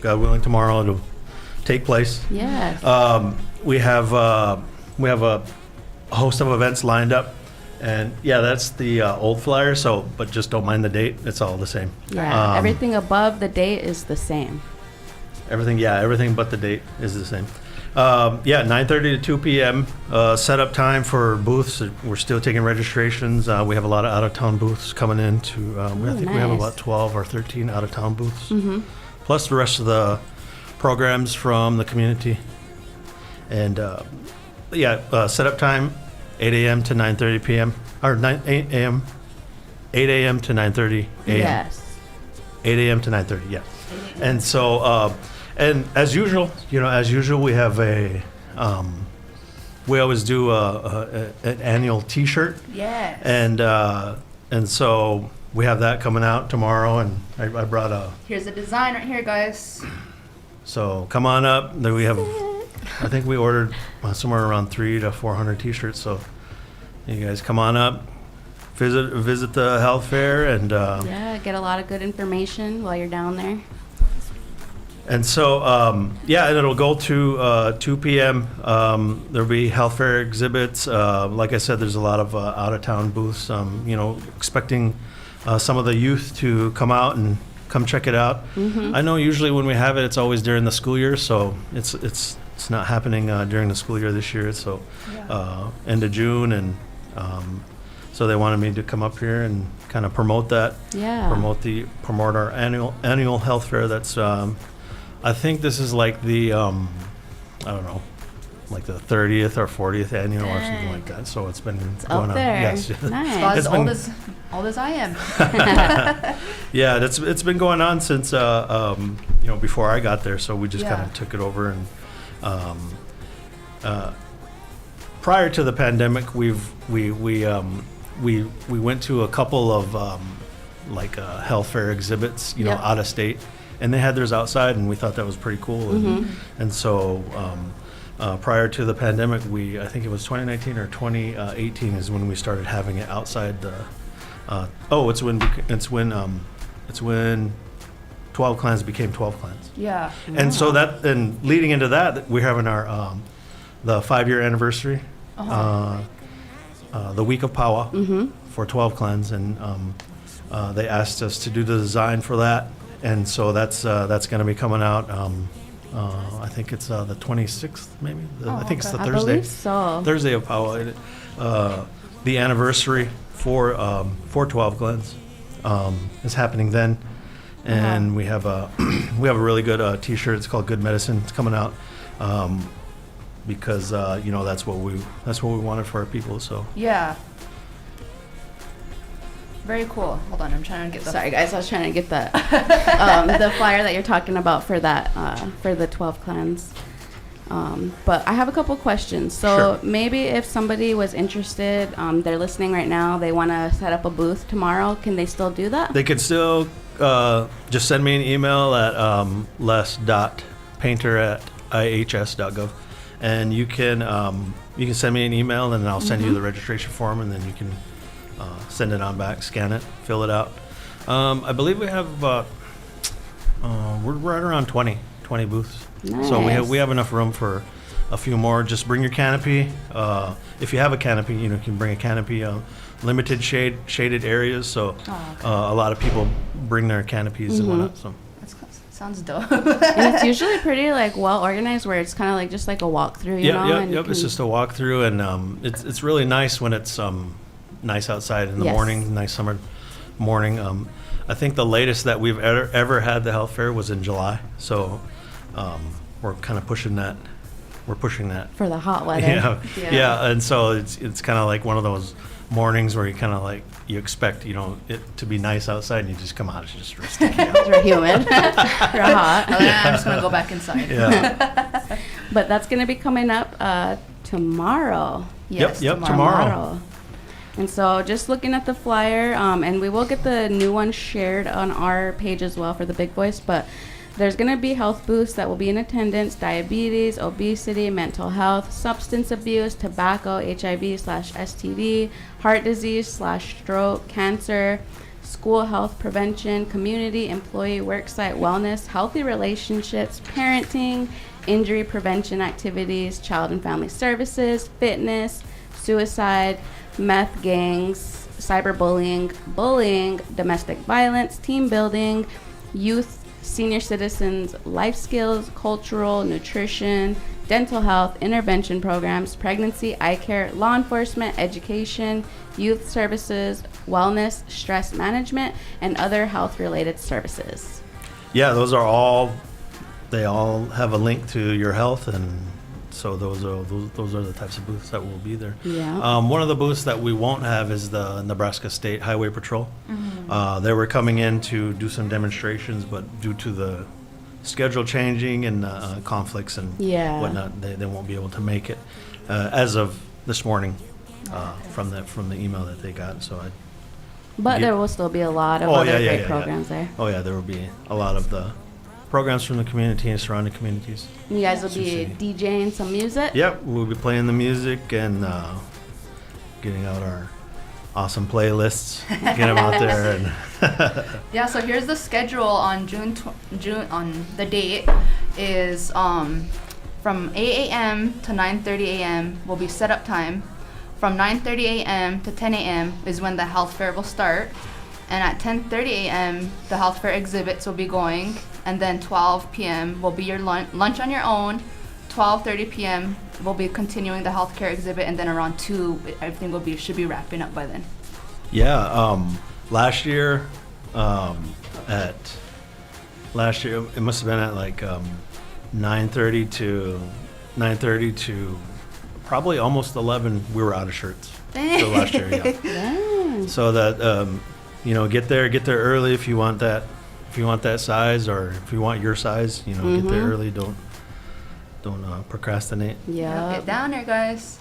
God willing, tomorrow it'll take place. Yes. We have a host of events lined up, and that's the old flyer. So, but just don't mind the date; it's all the same. Yeah. Everything above the date is the same. Everything but the date is the same. 9:30 to 2 p.m. Setup time for booths. We're still taking registrations. We have a lot of out-of-town booths coming in. I think we have about 12 or 13 out-of-town booths, plus the rest of the programs from the community. And setup time 8 a.m. to 9:30 p.m. or 8 a.m. to 9:30 a.m. Yes. 8 a.m. to 9:30. Yeah. And so. And as usual, we have we always do an annual T-shirt. Yes. And so we have that coming out tomorrow, and I brought a. Here's the design right here, guys. So come on up. Then we have. I think we ordered somewhere around 300 to 400 T-shirts. So you guys come on up, visit the health fair, and Yeah, get a lot of good information while you're down there. and so and it'll go to 2 p.m. There'll be health fair exhibits. Like I said, there's a lot of out of town booths. Expecting some of the youth to come out and come check it out. I know usually when we have it, it's always during the school year, so it's not happening during the school year this year. So end of June, and so they wanted me to come up here and kind of promote that. Yeah. Promote our annual health fair. That's I think this is like the I don't know, like the 30th or 40th annual or something like that. So it's been going up on. there. Yes. Nice. About as It's been- old as I am. Yeah, it's been going on since before I got there. So we just kind Yeah. of took it over, and prior to the pandemic, we went to a couple of health fair exhibits, Yep. out of state, and they had theirs outside, and we thought that was pretty cool. And so prior to the pandemic, I think it was 2019 or 2018 is when we started having it outside the. It's when 12 clans became 12 clans. Yeah. And so and leading into that, we're having our the 5-year anniversary, the week of powwow for 12 clans, and they asked us to do the design for that, and so that's going to be coming out. I think it's the 26th, maybe. I think it's the I Thursday. believe so. Thursday of powwow. The anniversary for 12 clans is happening then. And we have a really good T-shirt. It's called Good Medicine. It's coming out because that's what we wanted for our people. So Yeah. Very cool. Hold on, I'm trying to get the. Sorry, guys. I was trying to get the the flyer that you're talking about for that for the 12 clans. But I have a couple questions. So Sure. maybe if somebody was interested, they're listening right now, they want to set up a booth tomorrow, can they still do that? they could still just send me an email at les.painter@ihs.gov, and you can send me an email, and I'll send you the registration form, and then you can send it on back, scan it, fill it out. I believe we have we're right around 20 booths. So Nice. we have enough room for a few more. Just bring your canopy. If you have a canopy, you can bring a canopy. Limited shaded areas, so a lot of people bring their canopies and whatnot. So Sounds dope. And it's usually pretty well organized, where it's kind of just like a walkthrough, you know? And you It's just a walkthrough, and it's really nice when it's nice outside in the Yes. morning, nice summer morning. I think the latest that we've ever had the health fair was in July, so we're kind of pushing that. We're pushing that. for the hot weather. Yeah, and so it's kind of like one of those mornings where you kind of you expect it to be nice outside, and you just come out, it's just sticky out. Because we're humid. We're hot. I'm just gonna go back inside. Yeah. But that's going to be coming up tomorrow. Yes, Yep, tomorrow. And so just looking at the flyer, and we will get the new one shared on our page as well for the Big Voice, but there's going to be health booths that will be in attendance: diabetes, obesity, mental health, substance abuse, tobacco, HIV/STD, heart disease/stroke, cancer, school health prevention, community, employee, worksite wellness, healthy relationships, parenting, injury prevention activities, child and family services, fitness, suicide, meth gangs, cyberbullying, bullying, domestic violence, team building, youth, senior citizens, life skills, cultural, nutrition, dental health, intervention programs, pregnancy, eye care, law enforcement, education, youth services, wellness, stress management, and other health-related services. Yeah, they all have a link to your health, and so those are the types of booths that will be there. Yeah. One of the booths that we won't have is the Nebraska State Highway Patrol. They were coming in to do some demonstrations, but due to the schedule changing and conflicts and Yeah. whatnot, they won't be able to make it as of this morning from the email that they got. So But there will still be a lot of other great programs there. Oh yeah, there will be a lot of the programs from the community and surrounding communities. You guys will be DJing some music? Yep, we'll be playing the music and getting out our awesome playlists, get them out there. And Yeah, so here's the schedule on June on the date is from 8 a.m. to 9:30 a.m. will be setup time. From 9:30 a.m. to 10 a.m. is when the health fair will start. And at 10:30 a.m. the health fair exhibits will be going, and then 12 p.m. will be your lunch on your own. 12:30 p.m. will be continuing the healthcare exhibit, and then around 2 everything should be wrapping up by then. yeah, last year it must have been at like 9:30 to probably almost 11. We were out of shirts. So last year, yeah. So that get there early if you want that size, or if you want your size, get there early. Don't procrastinate. Yeah. Get down there, guys.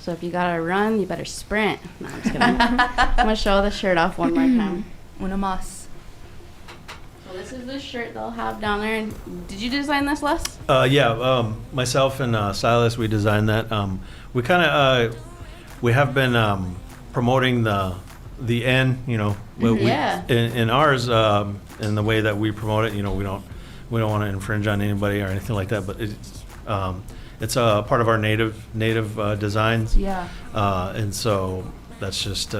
So if you gotta run, you better sprint. No, I'm just kidding. I'm gonna show the shirt off one more time. Una más. So this is the shirt they'll have down there. And did you design this, Les? Myself and Silas, we designed that. We have been promoting the N, in ours, in the way that we promote it. We don't want to infringe on anybody or anything like that. But it's a part of our native designs. Yeah. And so that's just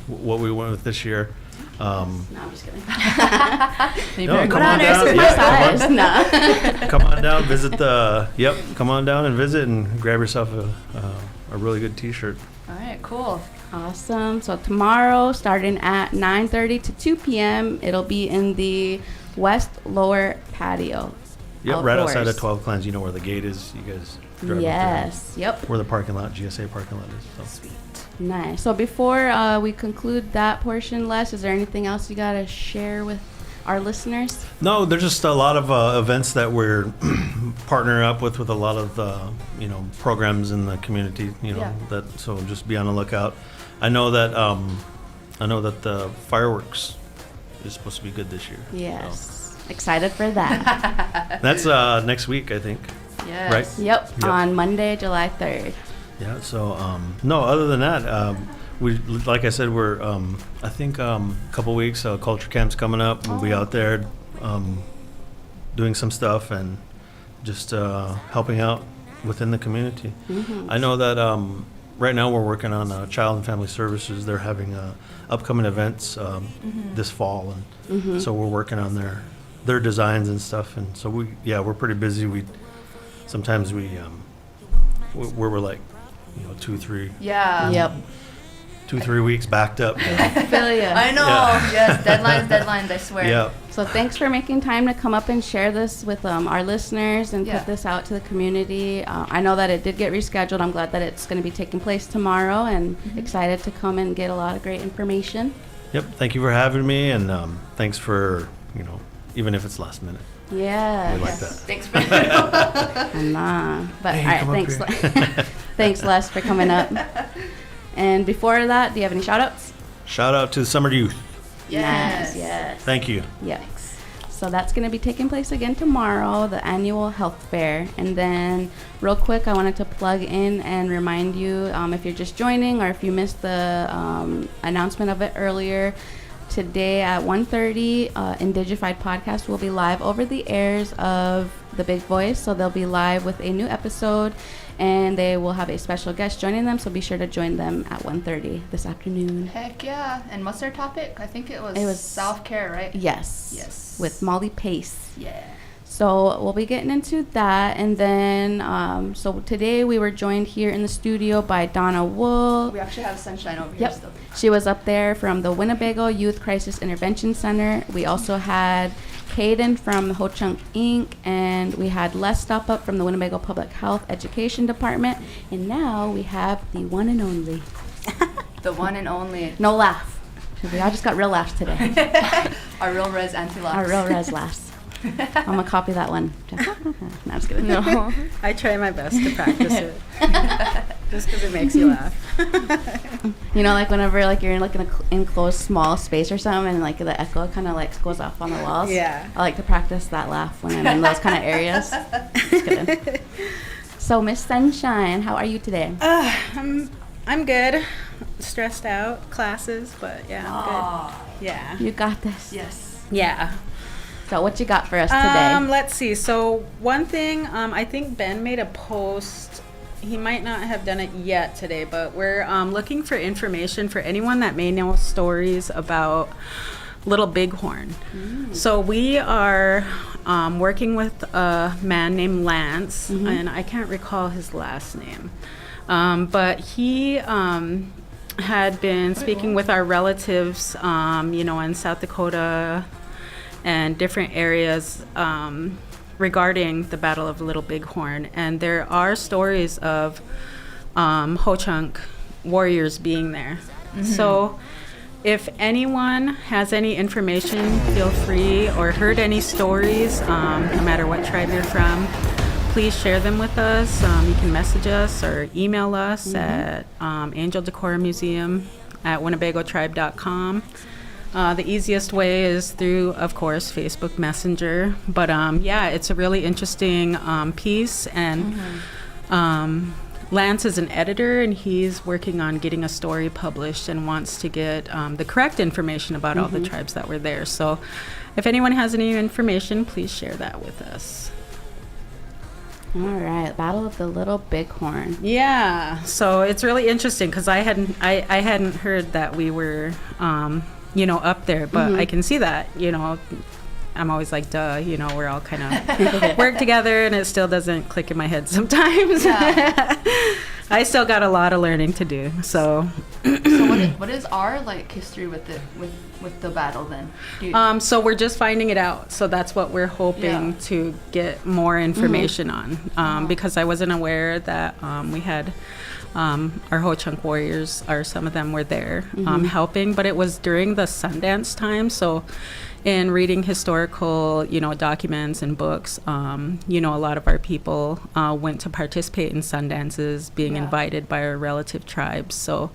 what we went with this year. No, I'm just kidding. Come on down. My size. No. Come on down, visit come on down and visit and grab yourself a really good t-shirt. All right, cool. Awesome. So tomorrow, starting at 9:30 to 2 p.m., it'll be in the West Lower Patio. Yep, right outside of 12 Clans. You know where the gate is. You guys drive up Yes. there. Yep. Where the parking lot, GSA parking lot is. So. Sweet. Nice. So before we conclude that portion, Les, is there anything else you got to share with our listeners? No, there's just a lot of events that we're partnering up with a lot of programs in the community. So just be on the lookout. I know that the fireworks is supposed to be good this year. Yes. Excited for that. That's next week, I think. Yes. Right? Yep. On Monday, July 3rd. Yeah. So no, other than that, we, like I said, we're I think a couple weeks culture camp's coming up. We'll be out there doing some stuff and just helping out within the community. Mm-hmm. I know that right now we're working on Child and Family Services. They're having upcoming events this fall, and so we're working on their designs and stuff. And so we're pretty busy. Sometimes we're like 2-3 Yeah. Yep. 2-3 weeks backed up. Feel ya. I know. Yeah. Yes. Deadlines. I swear. Yeah. So thanks for making time to come up and share this with our listeners and Yeah. put this out to the community. I know that it did get rescheduled. I'm glad that it's going to be taking place tomorrow, and excited to come and get a lot of great information. Yep. Thank you for having me, and thanks for even if it's last minute. Yeah. We like that. Thanks for But Hey, all right, come up thanks. Thanks, Les, for coming up. And before that, do you have any shout outs? Shout out to the Summer Youth. Yes. Nice, yes. Thank you. Yep. So that's going to be taking place again tomorrow, the annual health fair. And then real quick, I wanted to plug in and remind you, if you're just joining or if you missed the announcement of it earlier, today at 1:30, Indigified Podcast will be live over the airs of The Big Voice. So they'll be live with a new episode, and they will have a special guest joining them. So be sure to join them at 1:30 this afternoon. Heck yeah. And what's their topic? I think it was self-care, right? Yes. Yes. With Molly Pace. Yeah. So we'll be getting into that. And then, so today we were joined here in the studio by Donna Wool. We actually have sunshine over here Yep. still. She was up there from the Winnebago Youth Crisis Intervention Center. We also had Caden from the Ho Chunk Inc. And we had Les stop up from the Winnebago Public Health Education Department. And now we have the one and only. The one and only. No laugh. We all just got real laughs today. Our real res anti-laughs. Our real res laughs. I'm going to copy that one. No, I'm just kidding. No. I try my best to practice it. just because it makes you laugh. You know, like whenever like you're in like an enclosed small space or something, and like the echo kind of like goes off on the walls. Yeah. I like to practice that laugh when I'm in those kind of areas. Just kidding. So, Miss Sunshine, how are you today? I'm good. Stressed out, classes, but yeah, I'm good. Yeah. You got this. Yes. Yeah. So, what you got for us today? Let's see. So one thing, I think Ben made a post. He might not have done it yet today, but we're looking for information for anyone that may know stories about Little Bighorn. So we are working with a man named Lance, and I can't recall his last name, but he had been speaking with our relatives, in South Dakota and different areas regarding the Battle of Little Bighorn. And there are stories of Ho-Chunk warriors being there. So if anyone has any information, feel free, or heard any stories, no matter what tribe you're from, please share them with us. You can message us or email us at Angel Decorum Museum at winnebagotribe.com. The easiest way is through, of course, Facebook Messenger. But it's a really interesting piece. And Lance is an editor, and he's working on getting a story published and wants to get the correct information about all the tribes that were there. So if anyone has any information, please share that with us. All right, Battle of the Little Bighorn. Yeah, so it's really interesting because I hadn't heard that we were up there, but I can see that, I'm always like, duh, we're all kind of work together, and it still doesn't click in my head sometimes. Yeah. I still got a lot of learning to do. So what is our history with the battle then? So we're just finding it out. So that's what we're hoping to get more information on, because I wasn't aware that we had our Ho-Chunk warriors, or some of them were there helping, but it was during the Sundance time. So in reading historical, documents and books, a lot of our people went to participate in Sundances, being invited by our relative tribes. So,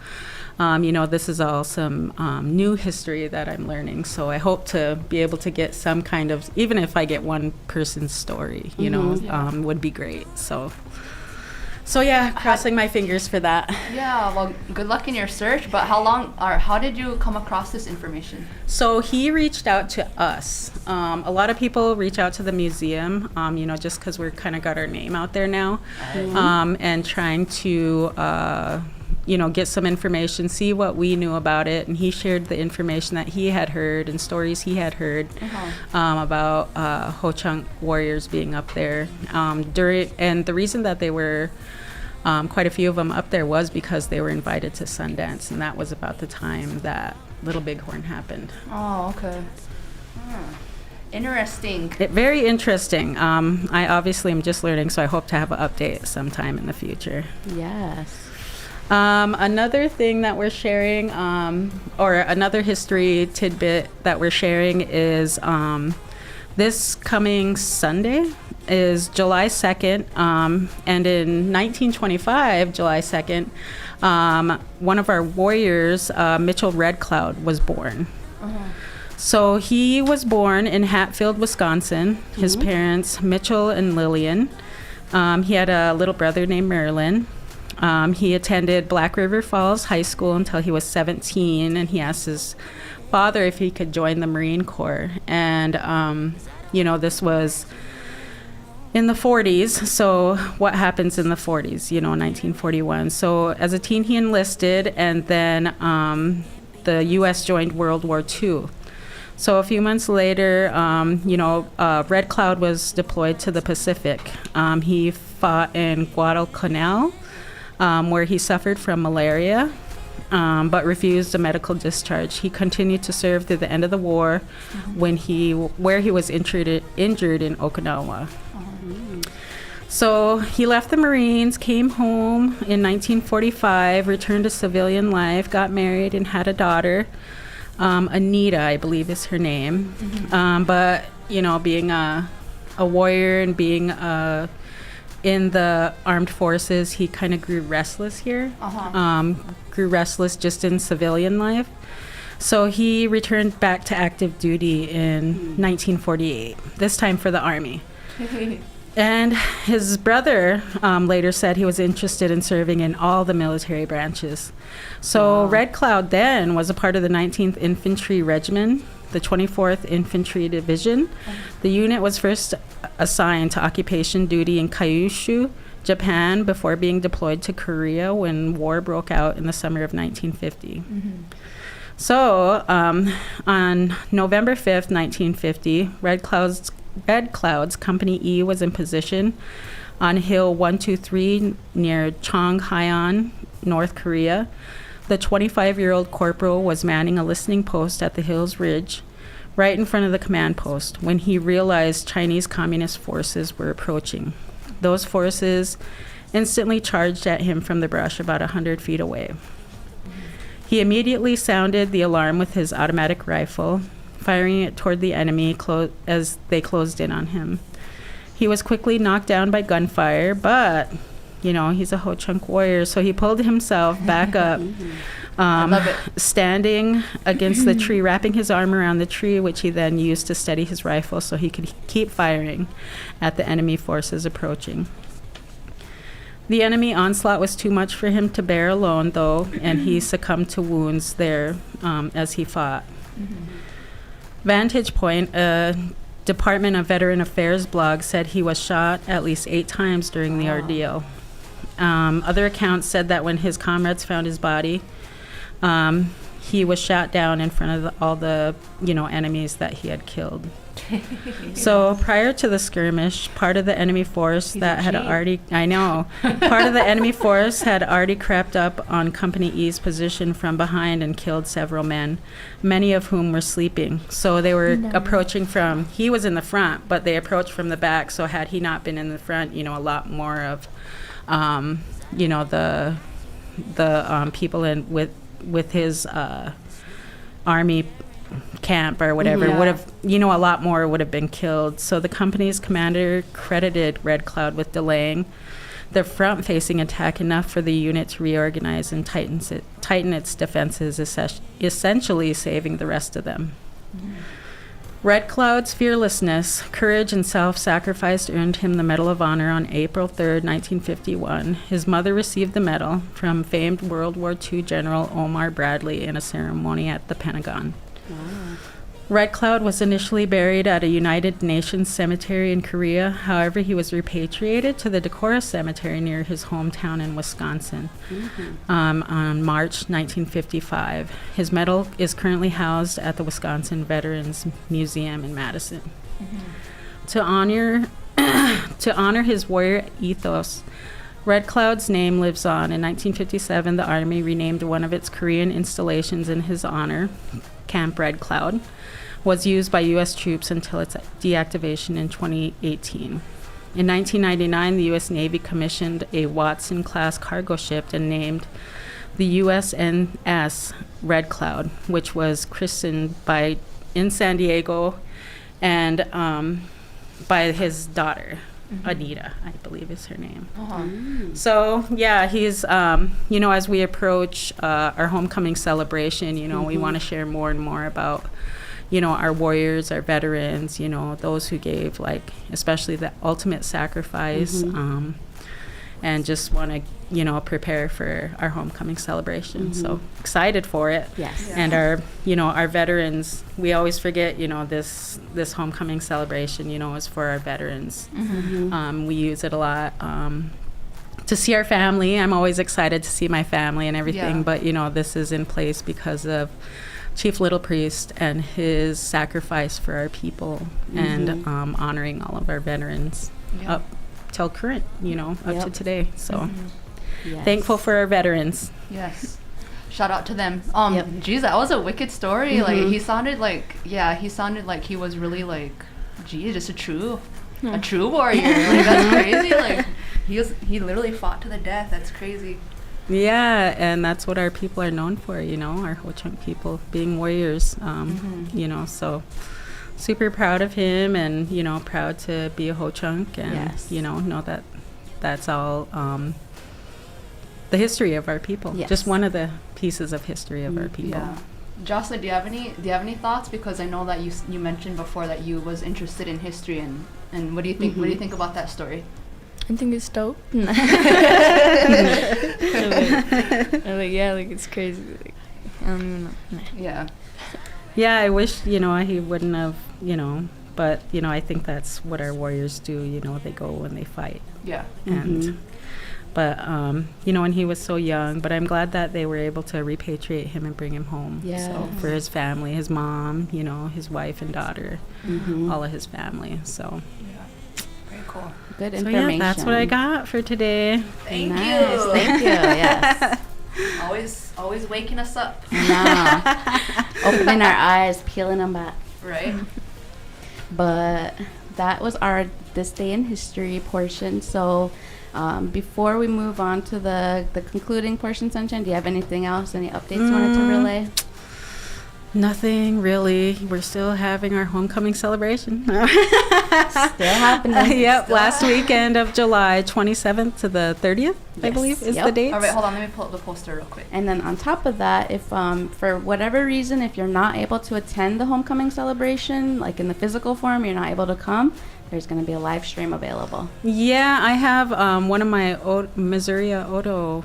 this is all some new history that I'm learning. So I hope to be able to get some kind of, even if I get one person's story, would be great. So yeah, crossing my fingers for that. Yeah, well, good luck in your search. But how did you come across this information? So he reached out to us. A lot of people reach out to the museum, just because we're kind of got our name out there now, and trying to, get some information, see what we knew about it. And he shared the information that he had heard and stories he had heard about Ho-Chunk warriors being up there. And the reason that they were quite a few of them up there was because they were invited to Sundance, and that was about the time that Little Bighorn happened. Oh, okay. Interesting. Very interesting. I obviously am just learning, so I hope to have an update sometime in the future. Yes. Another thing that we're sharing, or another history tidbit that we're sharing, is this coming Sunday is July 2nd, and in 1925, July 2nd, one of our warriors, Mitchell Red Cloud, was born. So he was born in Hatfield, Wisconsin. His parents, Mitchell and Lillian. He had a little brother named Merlin. He attended Black River Falls High School until he was 17, and he asked his father if he could join the Marine Corps. And, this was in the 40s. So what happens in the 40s, 1941. So as a teen, he enlisted, and then the U.S. joined World War II. So a few months later, Red Cloud was deployed to the Pacific. He fought in Guadalcanal, where he suffered from malaria, but refused a medical discharge. He continued to serve through the end of the war, where he was injured in Okinawa. So he left the Marines, came home in 1945, returned to civilian life, got married, and had a daughter. Anita, I believe, is her name. But being a warrior and being in the armed forces, he kind of grew restless here. Grew restless just in civilian life. So he returned back to active duty in 1948, this time for the Army. And his brother later said he was interested in serving in all the military branches. So Red Cloud then was a part of the 19th Infantry Regiment, the 24th Infantry Division. The unit was first assigned to occupation duty in Kyushu, Japan, before being deployed to Korea when war broke out in the summer of 1950. So on November 5th, 1950, Red Cloud's Company E was in position on Hill 123 near Cheonghaeon, North Korea. The 25-year-old corporal was manning a listening post at the hill's ridge, right in front of the command post, when he realized Chinese Communist forces were approaching. Those forces instantly charged at him from the brush about 100 feet away. He immediately sounded the alarm with his automatic rifle, firing it toward the enemy as they closed in on him. He was quickly knocked down by gunfire, but, he's a Ho-Chunk warrior, so he pulled himself back up, I love it. standing against the tree, wrapping his arm around the tree, which he then used to steady his rifle so he could keep firing at the enemy forces approaching. The enemy onslaught was too much for him to bear alone, though, and he succumbed to wounds there as he fought. Vantage Point, a Department of Veteran Affairs blog, said he was shot at least 8 times during the ordeal. Other accounts said that when his comrades found his body, he was shot down in front of all the enemies that he had killed. So prior to the skirmish, part of the enemy force part of the enemy force had already crept up on Company E's position from behind and killed several men, many of whom were sleeping. So they were approaching he was in the front, but they approached from the back. So had he not been in the front, a lot more of, the people in with his army camp or whatever would have, a lot more would have been killed. So the company's commander credited Red Cloud with delaying the front-facing attack enough for the unit to reorganize and tighten its defenses, essentially saving the rest of them. Red Cloud's fearlessness, courage, and self-sacrifice earned him the Medal of Honor on April 3rd, 1951. His mother received the medal from famed World War II General Omar Bradley in a ceremony at the Pentagon. Red Cloud was initially buried at a United Nations cemetery in Korea. However, he was repatriated to the Decorah Cemetery near his hometown in Wisconsin on March 1955. His medal is currently housed at the Wisconsin Veterans Museum in Madison. To honor his warrior ethos, Red Cloud's name lives on. In 1957, the Army renamed one of its Korean installations in his honor. Camp Red Cloud was used by U.S. troops until its deactivation in 2018. In 1999, the U.S. Navy commissioned a Watson-class cargo ship and named the USNS Red Cloud, which was christened in San Diego and by his daughter, Anita, I believe is her name. So, yeah, he's, as we approach our homecoming celebration, we want to share more and more about, our warriors, our veterans, those who gave, especially the ultimate sacrifice, and just want to, prepare for our homecoming celebration. So excited for it. Yes. And our veterans, we always forget, this homecoming celebration, is for our veterans. We use it a lot to see our family. I'm always excited to see my family and everything, but, this is in place because of Chief Little Priest and his sacrifice for our people and honoring all of our veterans up till current, up to today. So thankful for our veterans. Yes. Shout out to them. Geez, that was a wicked story. He sounded like he was really just a true warrior. That's crazy. He literally fought to the death. That's crazy. Yeah, and that's what our people are known for, our Ho-Chunk people being warriors, so super proud of him and, proud to be a Ho-Chunk and, know that that's all the history of our people. Yes. Just one of the pieces of history of our people. Yeah. Jocelyn, do you have any thoughts? Because I know that you mentioned before that you was interested in history, and what do you think? What do you think about that story? I think it's dope. I'm like, yeah, like it's crazy. Like, I don't even know. Nah. Yeah. Yeah, I wish, he wouldn't have, but, I think that's what our warriors do, they go and they fight. Yeah. And, but, when he was so young, but I'm glad that they were able to repatriate him and bring him home. Yeah. So for his family, his mom, his wife and daughter, all of his family. So, Very cool. Good so information. yeah, that's what I got for today. Thank Nice. you. Thank you. Yes. Always waking us up. No. Opening our eyes, peeling them back. Right. But that was our This Day in History portion. So before we move on to the concluding portion, Sunshine, do you have anything else, any updates you wanted to relay? Nothing really. We're still having our homecoming celebration. Still happening. Yep, Still last weekend of July 27th to the 30th, I Yes. believe, is Yep. the date. All right, hold on. Let me pull up the poster real quick. And then on top of that, if for whatever reason, if you're not able to attend the homecoming celebration, like in the physical form, you're not able to come, there's going to be a live stream available. Yeah, I have one of my Missouri Odo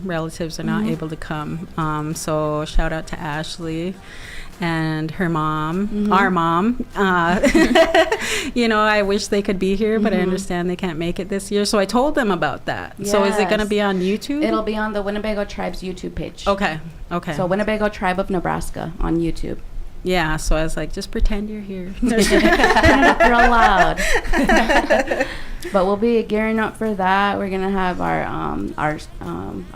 relatives are not able to come. So shout out to Ashley and her mom, our mom. I wish they could be here, but I understand they can't make it this year. So I told them about that. Yes. So is it going to be on YouTube? It'll be on the Winnebago Tribe's YouTube page. Okay. So Winnebago Tribe of Nebraska on YouTube. Yeah, so I was like, just pretend you're here. Turn it up real loud. But we'll be gearing up for that. We're gonna have our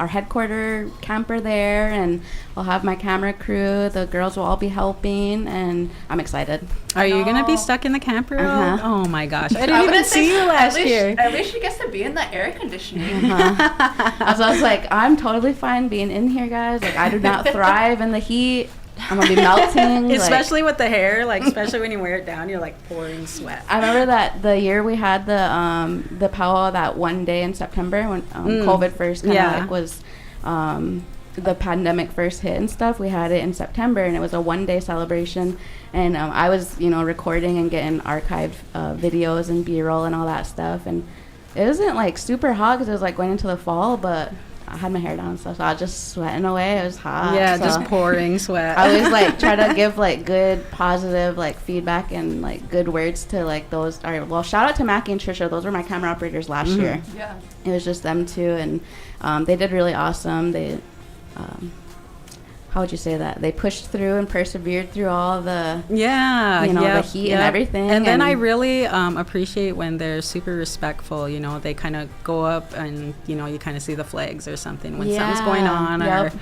headquarter camper there, and we'll have my camera crew. The girls will all be helping, and I'm excited. Are you going to be stuck in the camper? Uh-huh. Oh my gosh. I didn't even see you last year. At least she gets to be in the air conditioning. So I was like, I'm totally fine being in here, guys. Like, I do not thrive in the heat. I'm gonna be melting. Especially with the hair, especially when you wear it down, you're pouring sweat. I remember that the year we had the powwow that one day in September when COVID first kind of was the pandemic first hit and stuff. We had it in September, and it was a one-day celebration. And I was recording and getting archived videos and B-roll and all that stuff. And it wasn't super hot because it was going into the fall, but I had my hair down and stuff, so I was just sweating away. It was hot. Yeah, so just pouring sweat. I always try to give good positive feedback and good words to those. All right, well, shout out to Mackie and Trisha. Those were my camera operators last year. Yeah. It was just them two, and they did really awesome. They how would you say that? They pushed through and persevered through all the the heat and everything. And then I really appreciate when they're super respectful. They kind of go up and you kind of see the flags or something when something's going on or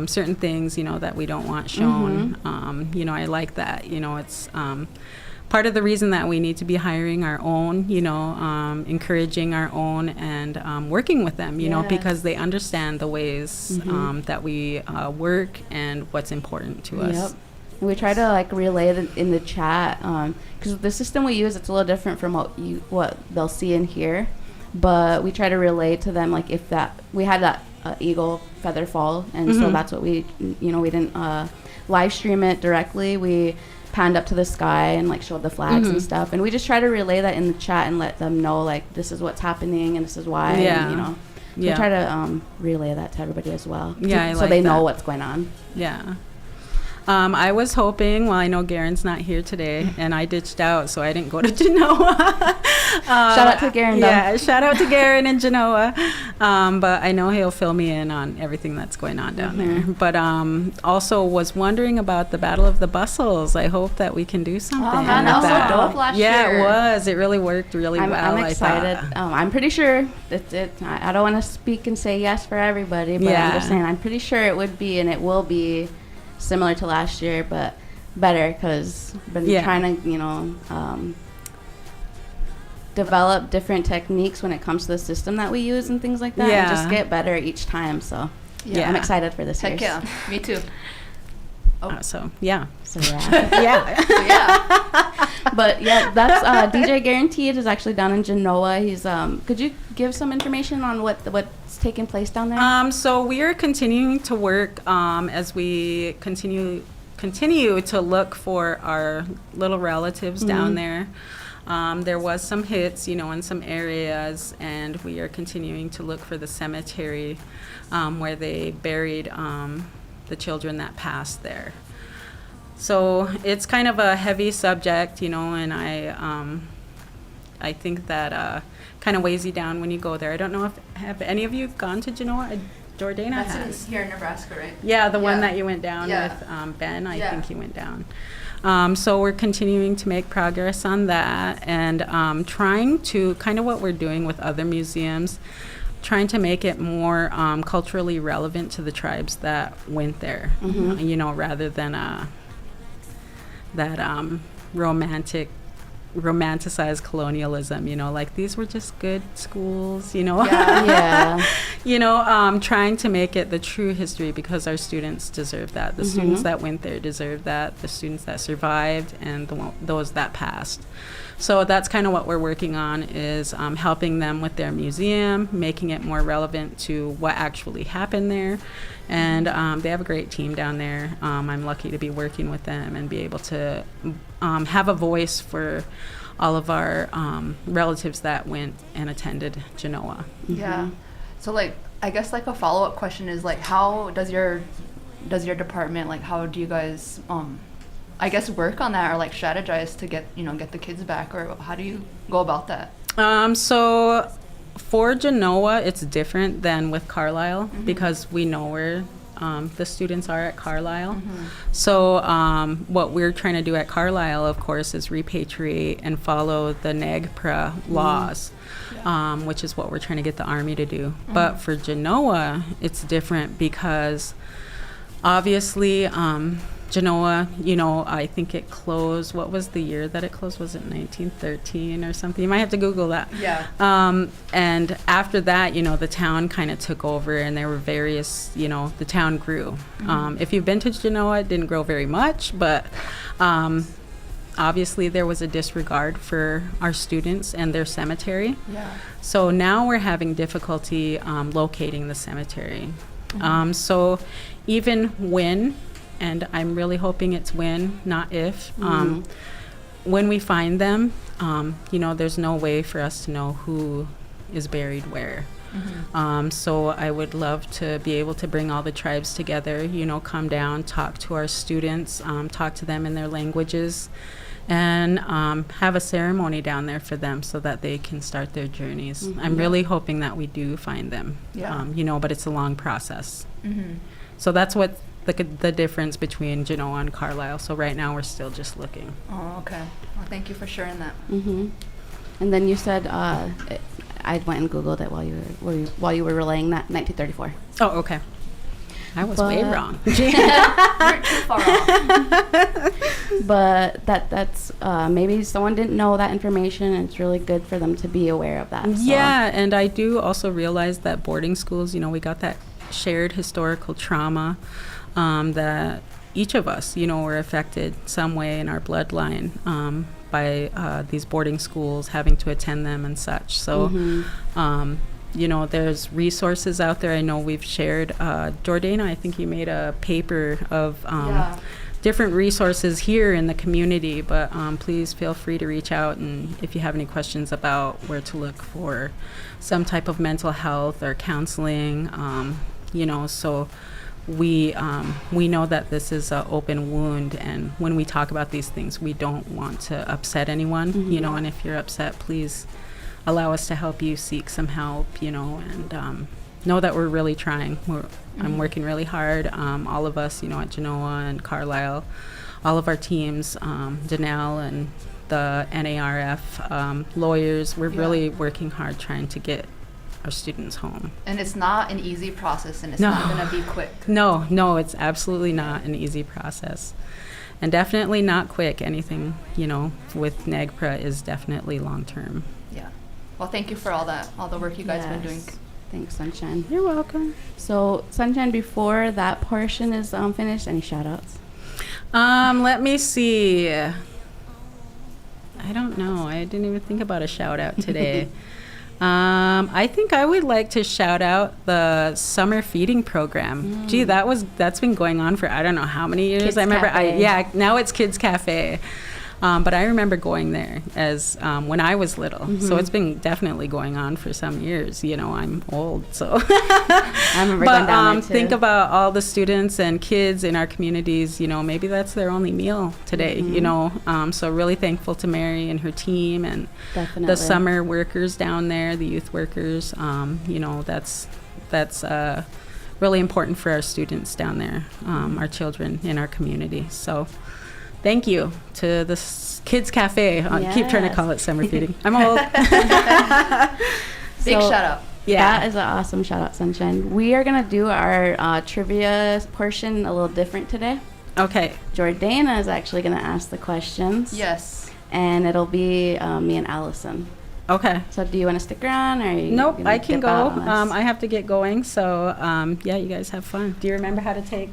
certain things that we don't want shown. I like that. It's part of the reason that we need to be hiring our own, encouraging our own and working with them, because they understand the ways that we work and what's important to us. We try to relay it in the chat because the system we use, it's a little different from what they'll see and hear, but we try to relay to them if that we had that eagle feather fall, and so that's what we we didn't live stream it directly. We panned up to the sky and showed the flags and stuff, and we just try to relay that in the chat and let them know this is what's happening and this is why. And, we try to relay that to everybody as well. So they know what's going on. Yeah. I was hoping, I know Garen's not here today, and I ditched out, so I didn't go to Genoa. Shout out to Garen, though. Yeah, shout out to Garen in Genoa. But I know he'll fill me in on everything that's going on down there. But also was wondering about the Battle of the Bustles. I hope that we can do something. Oh, man, that was so dope last year. Yeah, it was. It really worked really well. I'm excited. I'm pretty sure I don't want to speak and say yes for everybody, but I'm just saying I'm pretty sure it would be, and it will be similar to last year, but better, because I've been trying to develop different techniques when it comes to the system that we use and things like that, and just get better each time. So I'm excited for this year. Heck yeah, me too. Oh. So yeah. So yeah. Yeah. So, yeah. But yeah, that's DJ Guaranteed is actually down in Genoa. He's could you give some information on what's taking place down there? So we are continuing to work as we continue to look for our little relatives down there. There was some hits, in some areas, and we are continuing to look for the cemetery where they buried the children that passed there. So it's kind of a heavy subject, and I think that kind of weighs you down when you go there. I don't know if have any of you gone to Genoa? Jordana That's has. here in Nebraska, right? Yeah, the one Yeah. that you went down Yeah. with Ben. I Yeah. think he went down. So we're continuing to make progress on that and trying to kind of what we're doing with other museums, trying to make it more culturally relevant to the tribes that went there, rather than that romanticized colonialism, like these were just good schools, Yeah. Trying to make it the true history because our students deserve that. The students that went there deserve that. The students that survived and those that passed. So that's kind of what we're working on is helping them with their museum, making it more relevant to what actually happened there. And they have a great team down there. I'm lucky to be working with them and be able to have a voice for all of our relatives that went and attended Genoa. Yeah. So I guess a follow-up question is how does your department how do you guys I guess work on that or strategize to get the kids back, or how do you go about that? So for Genoa, it's different than with Carlisle because we know where the students are at Carlisle. So what we're trying to do at Carlisle, of course, is repatriate and follow the NAGPRA laws, which is what we're trying to get the Army to do. But for Genoa, it's different because obviously Genoa, I think it closed, what was the year that it closed? Was it 1913 or something? You might have to Google that. Yeah. And after that, the town kind of took over and there were various, the town grew. If you've been to Genoa, it didn't grow very much, but obviously there was a disregard for our students and their cemetery. Yeah. So now we're having difficulty locating the cemetery. So even when, and I'm really hoping it's when, not if, when we find them, there's no way for us to know who is buried where. So I would love to be able to bring all the tribes together, come down, talk to our students, talk to them in their languages, and have a ceremony down there for them so that they can start their journeys. I'm really hoping that we do find them, but it's a long process. So that's what the difference between Genoa and Carlisle. So right now we're still just looking. Oh, okay. Well, thank you for sharing that. And then you said I went and Googled it while you were relaying that 1934. Oh, okay. I was way wrong. You're too far off. But that's maybe someone didn't know that information, and it's really good for them to be aware of that. So. Yeah, and I do also realize that boarding schools, we got that shared historical trauma that each of us, were affected some way in our bloodline by these boarding schools, having to attend them and such. So, there's resources out there. I know we've shared. Jordana, I think you made a paper of different resources here in the community, but please feel free to reach out, and if you have any questions about where to look for some type of mental health or counseling, so we know that this is an open wound, and when we talk about these things, we don't want to upset anyone, and if you're upset, please allow us to help you seek some help, and know that we're really trying. I'm working really hard. All of us, at Genoa and Carlisle, all of our teams, Danelle and the NARF lawyers, we're really working hard trying to get our students home. And it's not an easy process, and it's not going to be quick. No, it's absolutely not an easy process. And definitely not quick. Anything, with NAGPRA is definitely long term. Yeah. Well, thank you for all the work you guys have been doing. Thanks, Sunshine. You're welcome. So, Sunshine, before that portion is finished, any shout outs? Let me see. I don't know. I didn't even think about a shout out today. I think I would like to shout out the summer feeding program. Gee, that's been going on for I don't know how many years. Kids I remember. Cafe. Now it's Kids Cafe. But I remember going there as when I was little. So it's been definitely going on for some years. You know, I'm old, so. I remember going down there too. Think about all the students and kids in our communities. You know, maybe that's their only meal today. You know, so really thankful to Mary and her team and the summer workers down there, the youth workers. You know, that's really important for our students down there, our children in our community. So. Thank you to the Kids Cafe. I keep trying to call it summer feeding. I'm old. Big shout out. Yeah. That is an awesome shout out, Sunshine. We are going to do our trivia portion a little different today. Okay. Jordana is actually going to ask the questions. Yes. And it'll be me and Allison. Okay. So do you want to stick around? Or are you Nope, gonna I can dip go. out on us? I have to get going. So, yeah, you guys have fun. Do you remember how to take?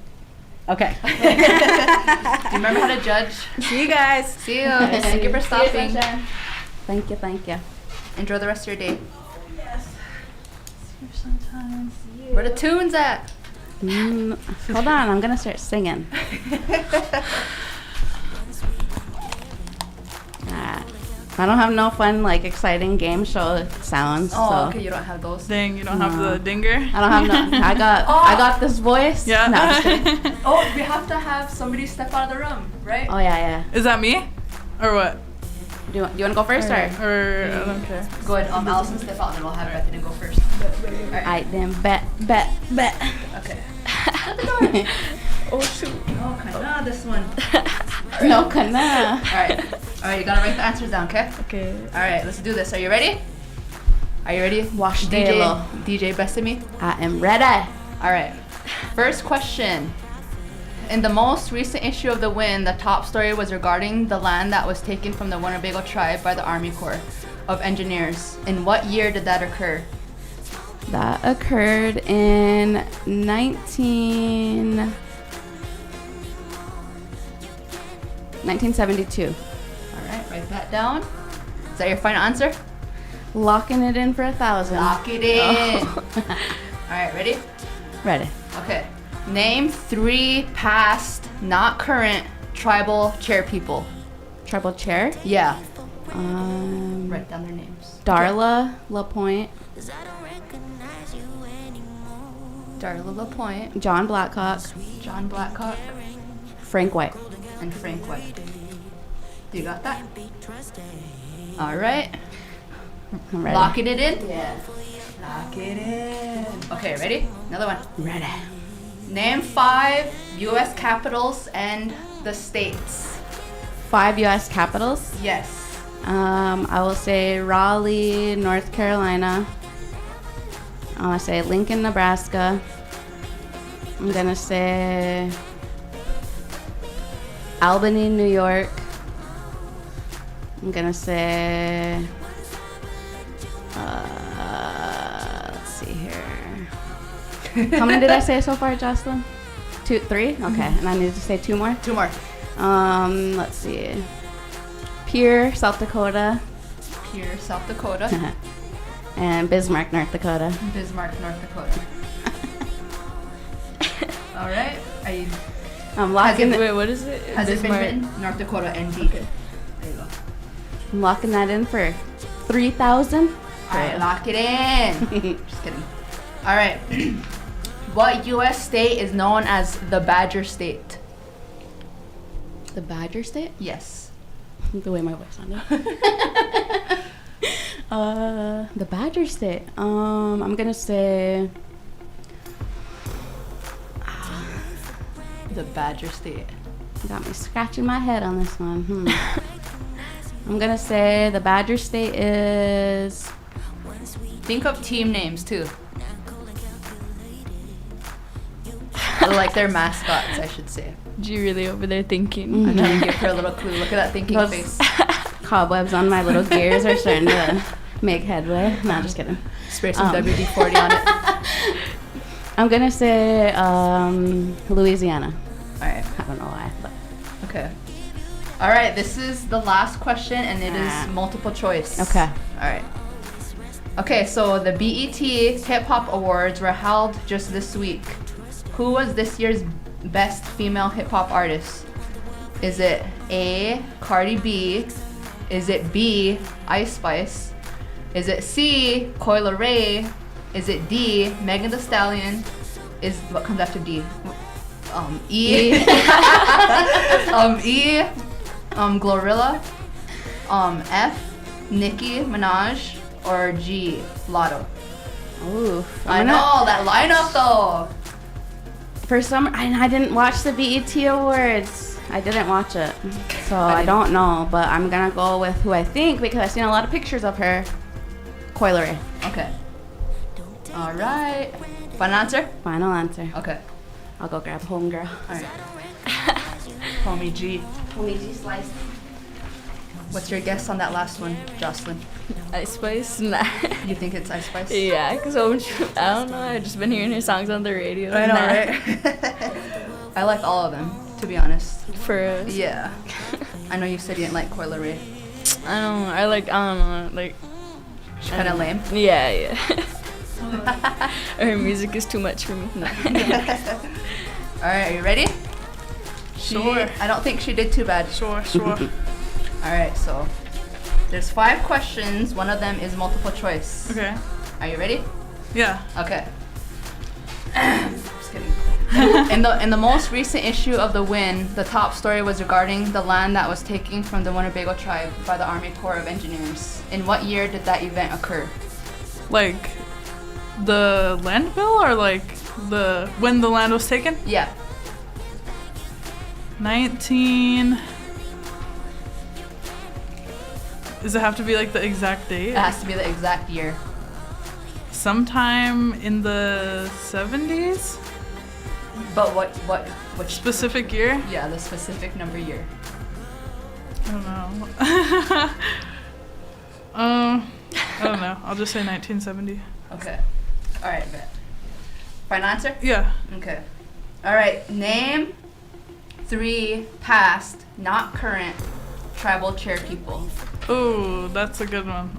Okay. Do you remember how to judge? See you guys. See you. Thank you for stopping. Thank you. Enjoy the rest of your day. Yes. Sometimes. Where the tunes at? Hold on, I'm going to start singing. I don't have no fun, like, exciting game show sounds. Oh, so. okay, you don't have those. Dang, you don't have the dinger? I don't have no. I got this voice. Yeah. No, I'm just kidding. Oh, we have to have somebody step out of the room, right? Oh, yeah. Is that me? Or what? Do you want to go first, or? Or I don't care. Go ahead, Allison, step out, and we'll have Bethany go first. Alright, then bet. Okay. Oh, shoot. Oh, kinda, this one. No, kana. Alright, you gotta write the answers down, okay? Okay. Alright, let's do this. Are you ready? Are you ready? Wash Dalo. DJ Bethany. I am ready. Alright. First question. In the most recent issue of The Win, the top story was regarding the land that was taken from the Winnebago tribe by the Army Corps of Engineers. In what year did that occur? That occurred in 1972. Alright, write that down. Is that your final answer? Locking it in for 1,000. Lock it in. Alright, ready? Ready. Okay. Name 3 past, not current, tribal chair people. Tribal chair. Yeah. Write down their names. Darla LaPointe. Darla LaPointe. John Blackcock. John Blackcock. Frank White. And Frank White. You got that? Alright. I'm ready. Locking it in? Yeah. Lock it in. Okay, ready? Another one. Ready. Name 5 U.S. capitals and the states. 5 U.S. capitals. Yes. I will say Raleigh, North Carolina. I want to say Lincoln, Nebraska. I'm going to say Albany, New York. I'm going to say, let's see here. How many did I say so far, Jocelyn? 2, 3? Okay, and I need to say 2 more? 2 more. Let's see. Pierre, South Dakota. Pierre, South Dakota. And Bismarck, North Dakota. Bismarck, North Dakota. All right. Are you? I'm locking Wait, what is it? Has it been Bismarck. written? North Dakota ND. There you go. I'm locking that in for 3,000. All right, lock it in. Just kidding. All right. What U.S. state is known as the Badger State? The Badger State? Yes. The way my voice sounded. The Badger State. I'm gonna say The Badger State. got me scratching my head on this one. I'm gonna say the Badger State is Think of team names too. Like their mascots, I should say. G really over there thinking. I'm trying to give her a little clue. Look at that thinking Those face. cobwebs on my little gears are starting to make headway. No, just kidding. Spray some WD-40 on it. I'm gonna say Louisiana. All right. I don't know why, but Okay. All right, this is the last question, and it is multiple choice. Okay. All right. Okay, so the BET Hip Hop Awards were held just this week. Who was this year's best female hip hop artist? Is it A, Cardi B? Is it B, Ice Spice? Is it C, Coi Leray? Is it D, Megan Thee Stallion? Is what comes after D? E. Glorilla. F, Nicki Minaj, or G, Lotto. Ooh. I know that lineup though. For some, I didn't watch the BET Awards. I didn't watch it, so I don't know. But I'm gonna go with who I think because I've seen a lot of pictures of her. Coi Leray. Okay. All right. Final answer? Final answer. Okay. I'll go grab homegirl. All right. Homie G. Homie G slice. What's your guess on that last one, Jocelyn? Ice Spice? Nah. You think it's Ice Spice? Yeah, because I don't know. I've just been hearing her songs on the radio. I know, Nah. right? I like all of them, to be honest. For us. Yeah. I know you said you didn't like Coi Leray. I don't know. Like, She's kind of lame. yeah. Her music is too much for me. No. All right, are you ready? Sure. I don't think she did too bad. Sure. All right, so there's 5 questions. One of them is multiple choice. Okay. Are you ready? Yeah. Okay. Just kidding. In the most recent issue of The Win, the top story was regarding the land that was taken from the Winnebago tribe by the Army Corps of Engineers. In what year did that event occur? Like the land bill or like when the land was taken? Yeah. 19. Does it have to be like the exact date? It has to be the exact year. Sometime in the 70s? But which Specific year? Yeah, the specific number year. I don't know. I don't know. I'll just say 1970. Okay. All right, bet. Final answer? Yeah. Okay. All right. Name 3 past, not current, tribal chair people. Ooh, that's a good one.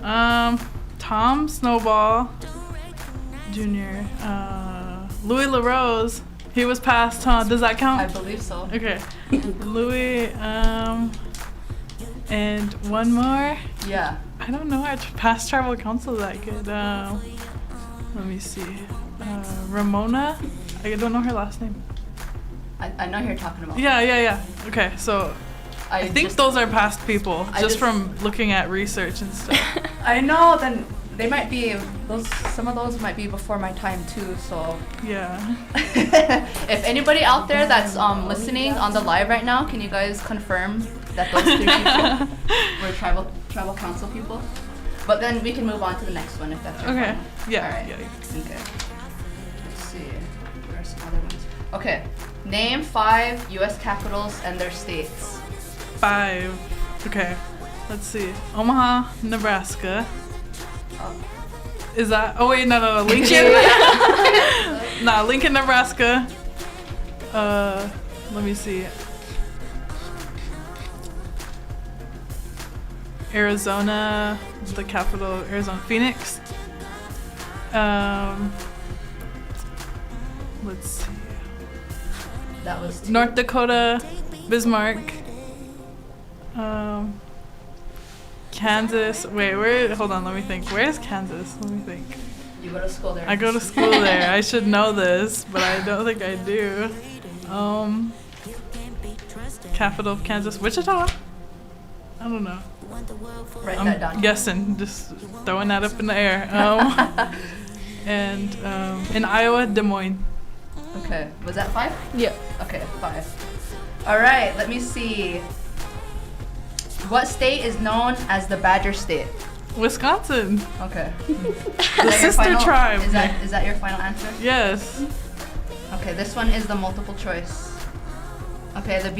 Tom Snowball Jr. Louis LaRose. He was passed, huh? Does that count? I believe so. Okay. Louis, and one more. Yeah. I don't know our past tribal council that good. Let me see. Ramona. I don't know her last name. I know who you're talking about. Yeah. Okay, so I think those are past people, just from looking at research and stuff. I know. Then they might be those. Some of those might be before my time too. So Yeah. if anybody out there that's listening on the live right now, can you guys confirm that those 3 people were tribal council people? But then we can move on to the next one if that's your Okay. final. Yeah. All right. Yeah. Okay. Let's see. There are some other ones. Okay. Name 5 U.S. capitals and their states. 5. Okay. Let's see. Omaha, Nebraska. Oh. Is that? Oh wait, no. Lincoln. Nah, Lincoln, Nebraska. Let me see. Arizona, the capital of Arizona, Phoenix. Let's see. That was 2. North Dakota, Bismarck. Kansas. Wait, hold on, let me think. Where is Kansas? Let me think. You go to school there. I go to school there. I should know this, but I don't think I do. Capital of Kansas, Wichita? I don't know. Write that down. I'm guessing, just throwing that up in the air. And in Iowa, Des Moines. Okay. Was that 5? Yep. Okay, 5. All right. Let me see. What state is known as the Badger State? Wisconsin. Okay. The sister tribe. Is that your final answer? Yes. Okay, this one is the multiple choice. Okay, the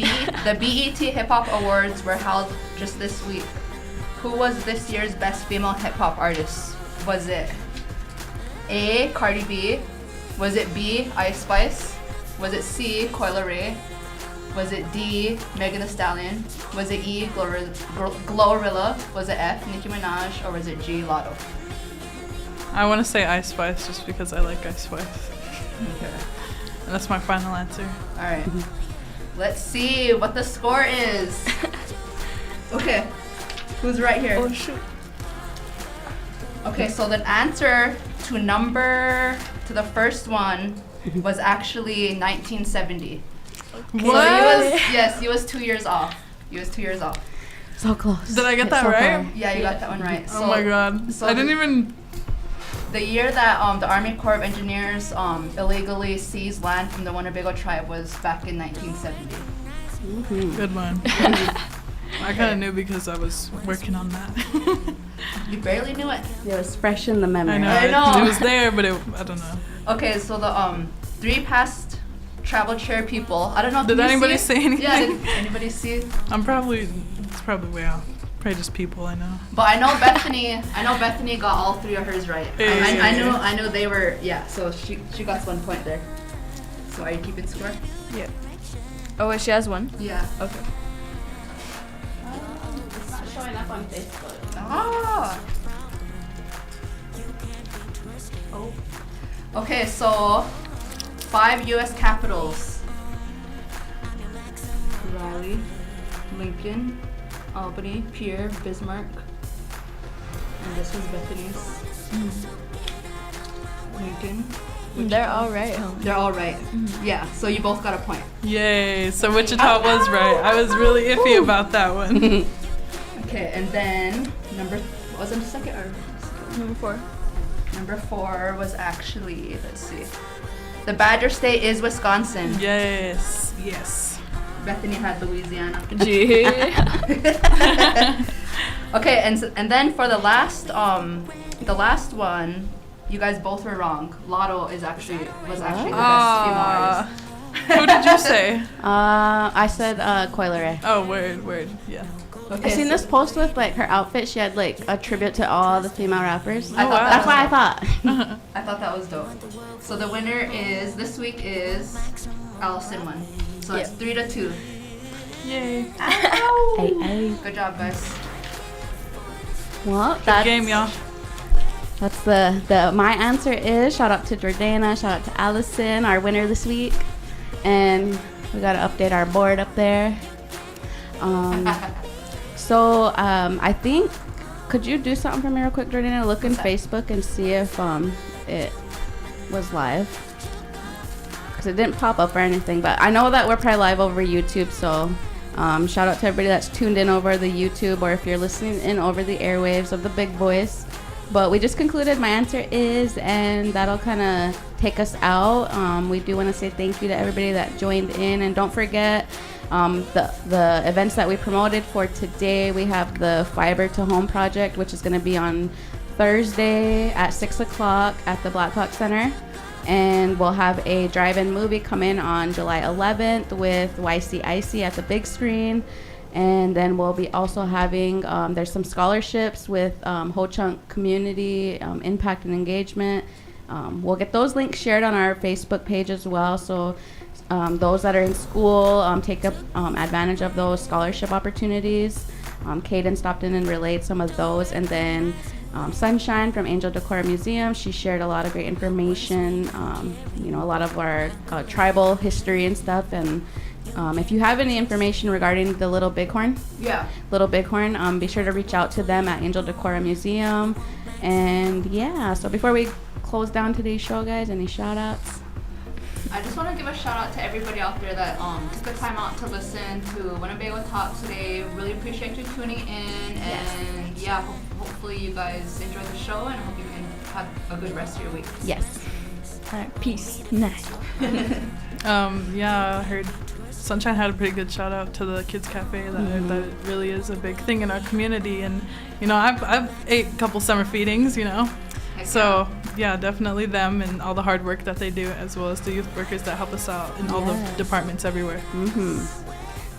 BET Hip Hop Awards were held just this week. Who was this year's best female hip hop artist? Was it A, Cardi B? Was it B, Ice Spice? Was it C, Coi Leray? Was it D, Megan Thee Stallion? Was it E, Glorilla? Was it F, Nicki Minaj? Or was it G, Lotto? I want to say Ice Spice just because I like Ice Spice. Okay. And that's my final answer. All right. Let's see what the score is. Okay. Who's right here? Oh shoot. Okay, so the answer to the first one was actually 1970. What? So he was 2 years off. He was 2 years off. So close. Did I get It's that so right? far. Yeah, you got that one right. Oh my god. so I didn't even. The year that the Army Corps of Engineers illegally seized land from the Winnebago tribe was back in 1970. Good one. I kind of knew because I was working on that. You barely knew it. It was fresh in the memory. I know. I know. It was there, but I don't know. Okay, so the 3 past travel chair people. I don't know. Did can you anybody see? say anything? Yeah, did anybody see? It's probably way off. Probably just people I know. But I know Bethany got all 3 of hers right. Hey. I knew they were, yeah, so she got 1 point there. So are you keeping score? Yeah. Oh wait, she has one. Yeah. Okay. It's not showing up on Facebook. Ah. Oh. Okay, so 5 U.S. capitals. Raleigh, Lincoln, Albany, Pierre, Bismarck. And this was Bethany's. Lincoln. They're all right, huh? They're all right. Yeah, so you both got a point. Yay! So Wichita was right. I was really iffy about that one. Okay, and then what was it, second or? Number 4. Number 4 was actually, let's see. The Badger State is Wisconsin. Yes. Bethany had Louisiana. G. Okay, and then for the last one, you guys both were wrong. Lotto was actually the best female artist. Who did you say? I said Coileray. Oh, word. Yeah. Okay, I seen this post with like her outfit. She had like a tribute to all the female rappers. I thought that That's was why I dope. thought. I thought that was dope. So the winner this week is Allison won. So it's 3-2. Yay. Hey. Good job, guys. Well, Good that's game, y'all. That's the my answer is shout out to Jordana, shout out to Allison, our winner this week, and we gotta update our board up there. So I think, could you do something for me real quick, Jordana? Look in Facebook and see if it was live, because it didn't pop up or anything. But I know that we're probably live over YouTube, so shout out to everybody that's tuned in over the YouTube, or if you're listening in over the airwaves of the big voice. But we just concluded my answer is, and that'll kind of take us out. We do want to say thank you to everybody that joined in, and don't forget the events that we promoted for today. We have the Fiber to Home project, which is going to be on Thursday at 6 o'clock at the Blackhawk Center. And we'll have a drive-in movie come in on July 11th with YCIC at the big screen. And then we'll be also having, there's some scholarships with Ho Chunk Community Impact and Engagement. We'll get those links shared on our Facebook page as well. So those that are in school, take up advantage of those scholarship opportunities. Kaden stopped in and relayed some of those. And then Sunshine from Angel Decor Museum, she shared a lot of great information, a lot of our tribal history and stuff. And if you have any information regarding the Little Bighorn, be sure to reach out to them at Angel Decor Museum. And yeah, so before we close down today's show, guys, any shout outs? I just want to give a shout out to everybody out there that took the time out to listen to Winnebago Talks today. Really appreciate you tuning in, and hopefully you guys enjoy the show, and hope you can have a good rest of your week. Yes. All right, peace. Night. I heard Sunshine had a pretty good shout out to the Kids Cafe. That it really is a big thing in our community, and I've ate a couple summer feedings, So yeah, definitely them and all the hard work that they do, as well as the youth workers that help us out in all the departments everywhere.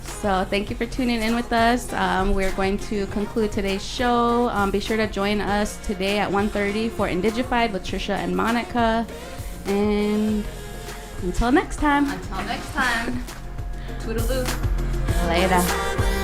So thank you for tuning in with us. We're going to conclude today's show. Be sure to join us today at 1:30 for Indigified with Trisha and Monica. And until next time. Toodaloo. Later.